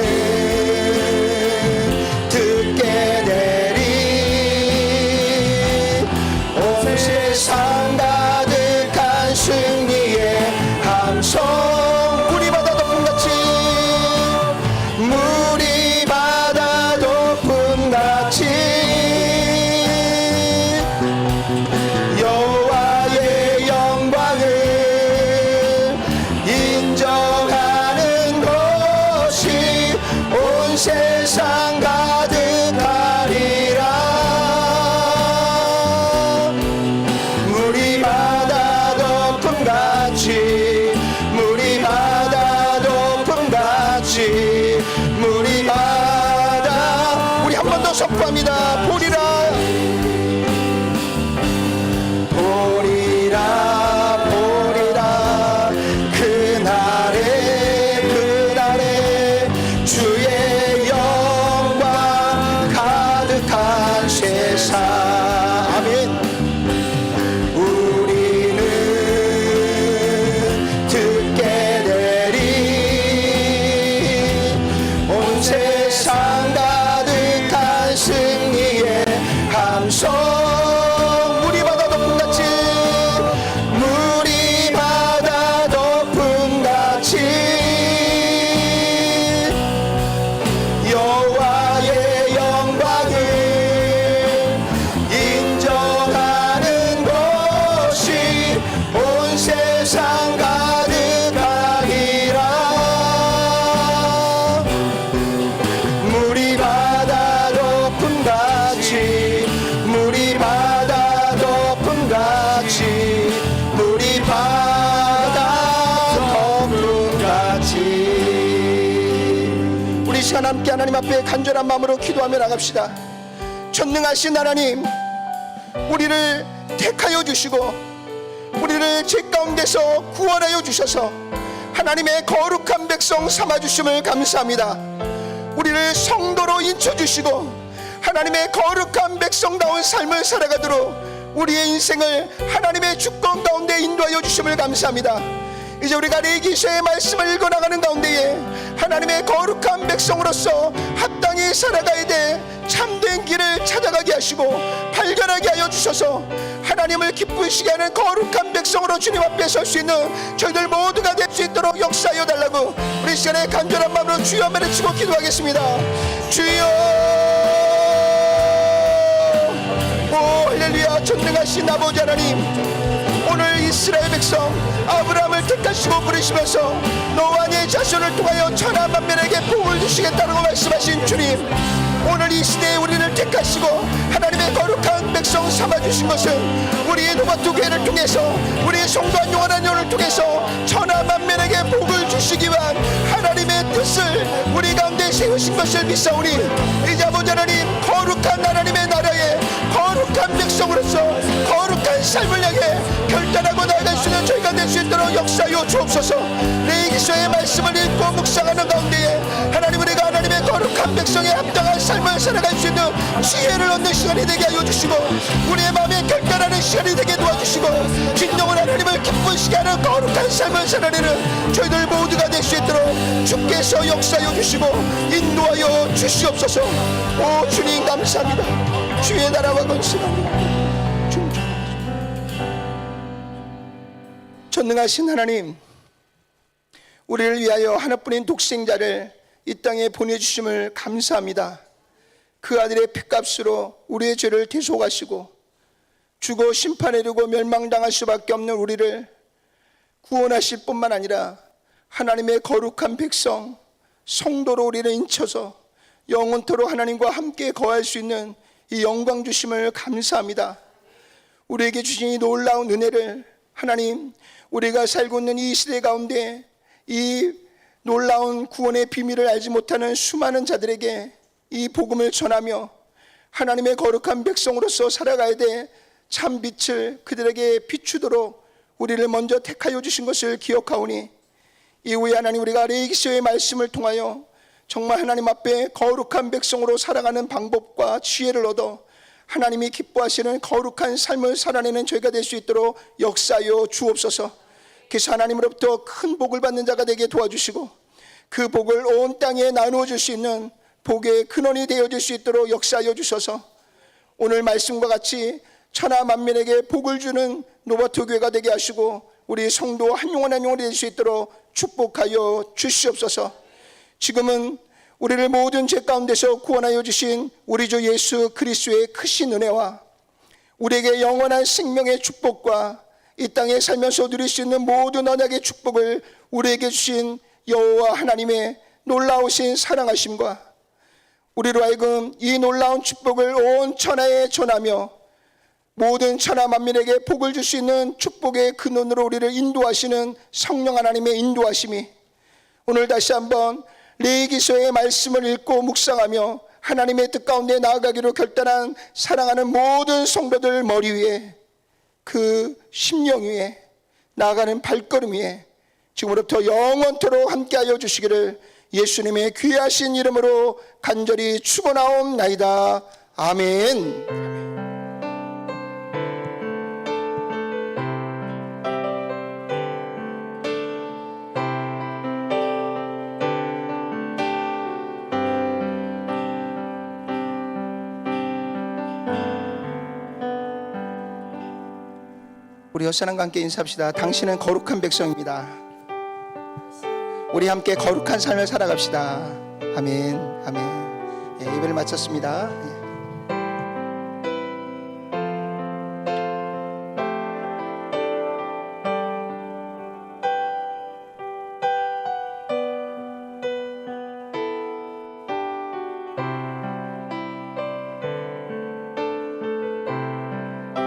듣게 되리라. 세상 가득하리라. 물이 바다 덮음같이, 물이 바다 덮음같이, 물이 바다. 우리 한 번 더 선포합니다. 보리라, 보리라, 보리라. 그날에, 그날에 주의 영광 가득한 세상. 아멘. 우리는 듣게 되리. 온 세상 가득한 승리의 함성. 물이 바다 덮음같이, 물이 바다 덮음같이 여호와의 영광을 인정하는 것이 온 세상 가득하리라. 물이 바다 덮음같이, 물이 바다 덮음같이, 물이 바다 덮음같이. 우리 시간 함께 하나님 앞에 간절한 마음으로 기도하며 나갑시다. 전능하신 하나님, 우리를 택하여 주시고 우리를 죄 가운데서 구원하여 주셔서 하나님의 거룩한 백성 삼아주심을 감사합니다. 우리를 성도로 인쳐주시고 하나님의 거룩한 백성다운 삶을 살아가도록 우리의 인생을 하나님의 주권 가운데 인도하여 주심을 감사합니다. 이제 우리가 레위기서의 말씀을 읽어나가는 가운데에 하나님의 거룩한 백성으로서 합당히 살아가야 돼 참된 길을 찾아가게 하시고 발견하게 하여 주셔서 하나님을 기쁘시게 하는 거룩한 백성으로 주님 앞에 설 수 있는 저희들 모두가 될 수 있도록 역사하여 달라고 우리 시간에 간절한 마음으로 주여 한번 외치고 기도하겠습니다. 주여, 오 할렐루야. 전능하신 아버지 하나님, 오늘 이스라엘 백성 아브라함을 택하시고 부르시면서 너와 네 자손을 통하여 천하 만민에게 복을 주시겠다고 말씀하신 주님, 오늘 이 시대에 우리를 택하시고 하나님의 거룩한 백성 삼아주신 것은 우리의 노바투 교회를 통해서 우리의 성도한 영원한 영을 통해서 천하 만민에게 복을 주시기 위한 하나님의 뜻을 우리 가운데 세우신 것을 믿사오니 이제 아버지 하나님, 거룩한 하나님의 나라에 거룩한 백성으로서 거룩한 삶을 향해 결단하고 나아갈 수 있는 저희가 될 수 있도록 역사하여 주옵소서. 레위기서의 말씀을 읽고 묵상하는 가운데에 하나님, 우리가 하나님의 거룩한 백성의 합당한 삶을 살아갈 수 있는 지혜를 얻는 시간이 되게 하여 주시고 우리의 마음에 결단하는 시간이 되게 도와주시고 진정한 하나님을 기쁘시게 하는 거룩한 삶을 살아내는 저희들 모두가 될 수 있도록 주께서 역사하여 주시고 인도하여 주시옵소서. 오 주님 감사합니다. 주의 나라와 권세가 주님. 전능하신 하나님, 우리를 위하여 하나뿐인 독생자를 이 땅에 보내주심을 감사합니다. 그 아들의 피값으로 우리의 죄를 대속하시고 죽어 심판에 이르고 멸망당할 수밖에 없는 우리를 구원하실 뿐만 아니라 하나님의 거룩한 백성 성도로 우리를 인쳐서 영원토록 하나님과 함께 거할 수 있는 이 영광 주심을 감사합니다. 우리에게 주신 이 놀라운 은혜를 하나님, 우리가 살고 있는 이 시대 가운데 이 놀라운 구원의 비밀을 알지 못하는 수많은 자들에게 이 복음을 전하며 하나님의 거룩한 백성으로서 살아가야 돼 참 빛을 그들에게 비추도록 우리를 먼저 택하여 주신 것을 기억하오니 이후에 하나님, 우리가 레위기서의 말씀을 통하여 정말 하나님 앞에 거룩한 백성으로 살아가는 방법과 지혜를 얻어 하나님이 기뻐하시는 거룩한 삶을 살아내는 저희가 될 수 있도록 역사하여 주옵소서. 그래서 하나님으로부터 큰 복을 받는 자가 되게 도와주시고 그 복을 온 땅에 나누어 줄 수 있는 복의 근원이 되어줄 수 있도록 역사하여 주셔서 오늘 말씀과 같이 천하 만민에게 복을 주는 노바투 교회가 되게 하시고 우리 성도 한 영혼 한 영혼이 될 수 있도록 축복하여 주시옵소서. 지금은 우리를 모든 죄 가운데서 구원하여 주신 우리 주 예수 그리스도의 크신 은혜와 우리에게 영원한 생명의 축복과 이 땅에 살면서 누릴 수 있는 모든 언약의 축복을 우리에게 주신 여호와 하나님의 놀라우신 사랑하심과 우리로 하여금 이 놀라운 축복을 온 천하에 전하며 모든 천하 만민에게 복을 줄 수 있는 축복의 근원으로 우리를 인도하시는 성령 하나님의 인도하심이 오늘 다시 한번 레위기서의 말씀을 읽고 묵상하며 하나님의 뜻 가운데 나아가기로 결단한 사랑하는 모든 성도들 머리 위에, 그 심령 위에, 나아가는 발걸음 위에 지금부터 영원토록 함께하여 주시기를 예수님의 귀하신 이름으로 간절히 축원하옵나이다. 아멘. 우리 헛사람과 함께 인사합시다. 당신은 거룩한 백성입니다. 우리 함께 거룩한 삶을 살아갑시다. 아멘. 아멘. 예, 예배를 마쳤습니다. 예.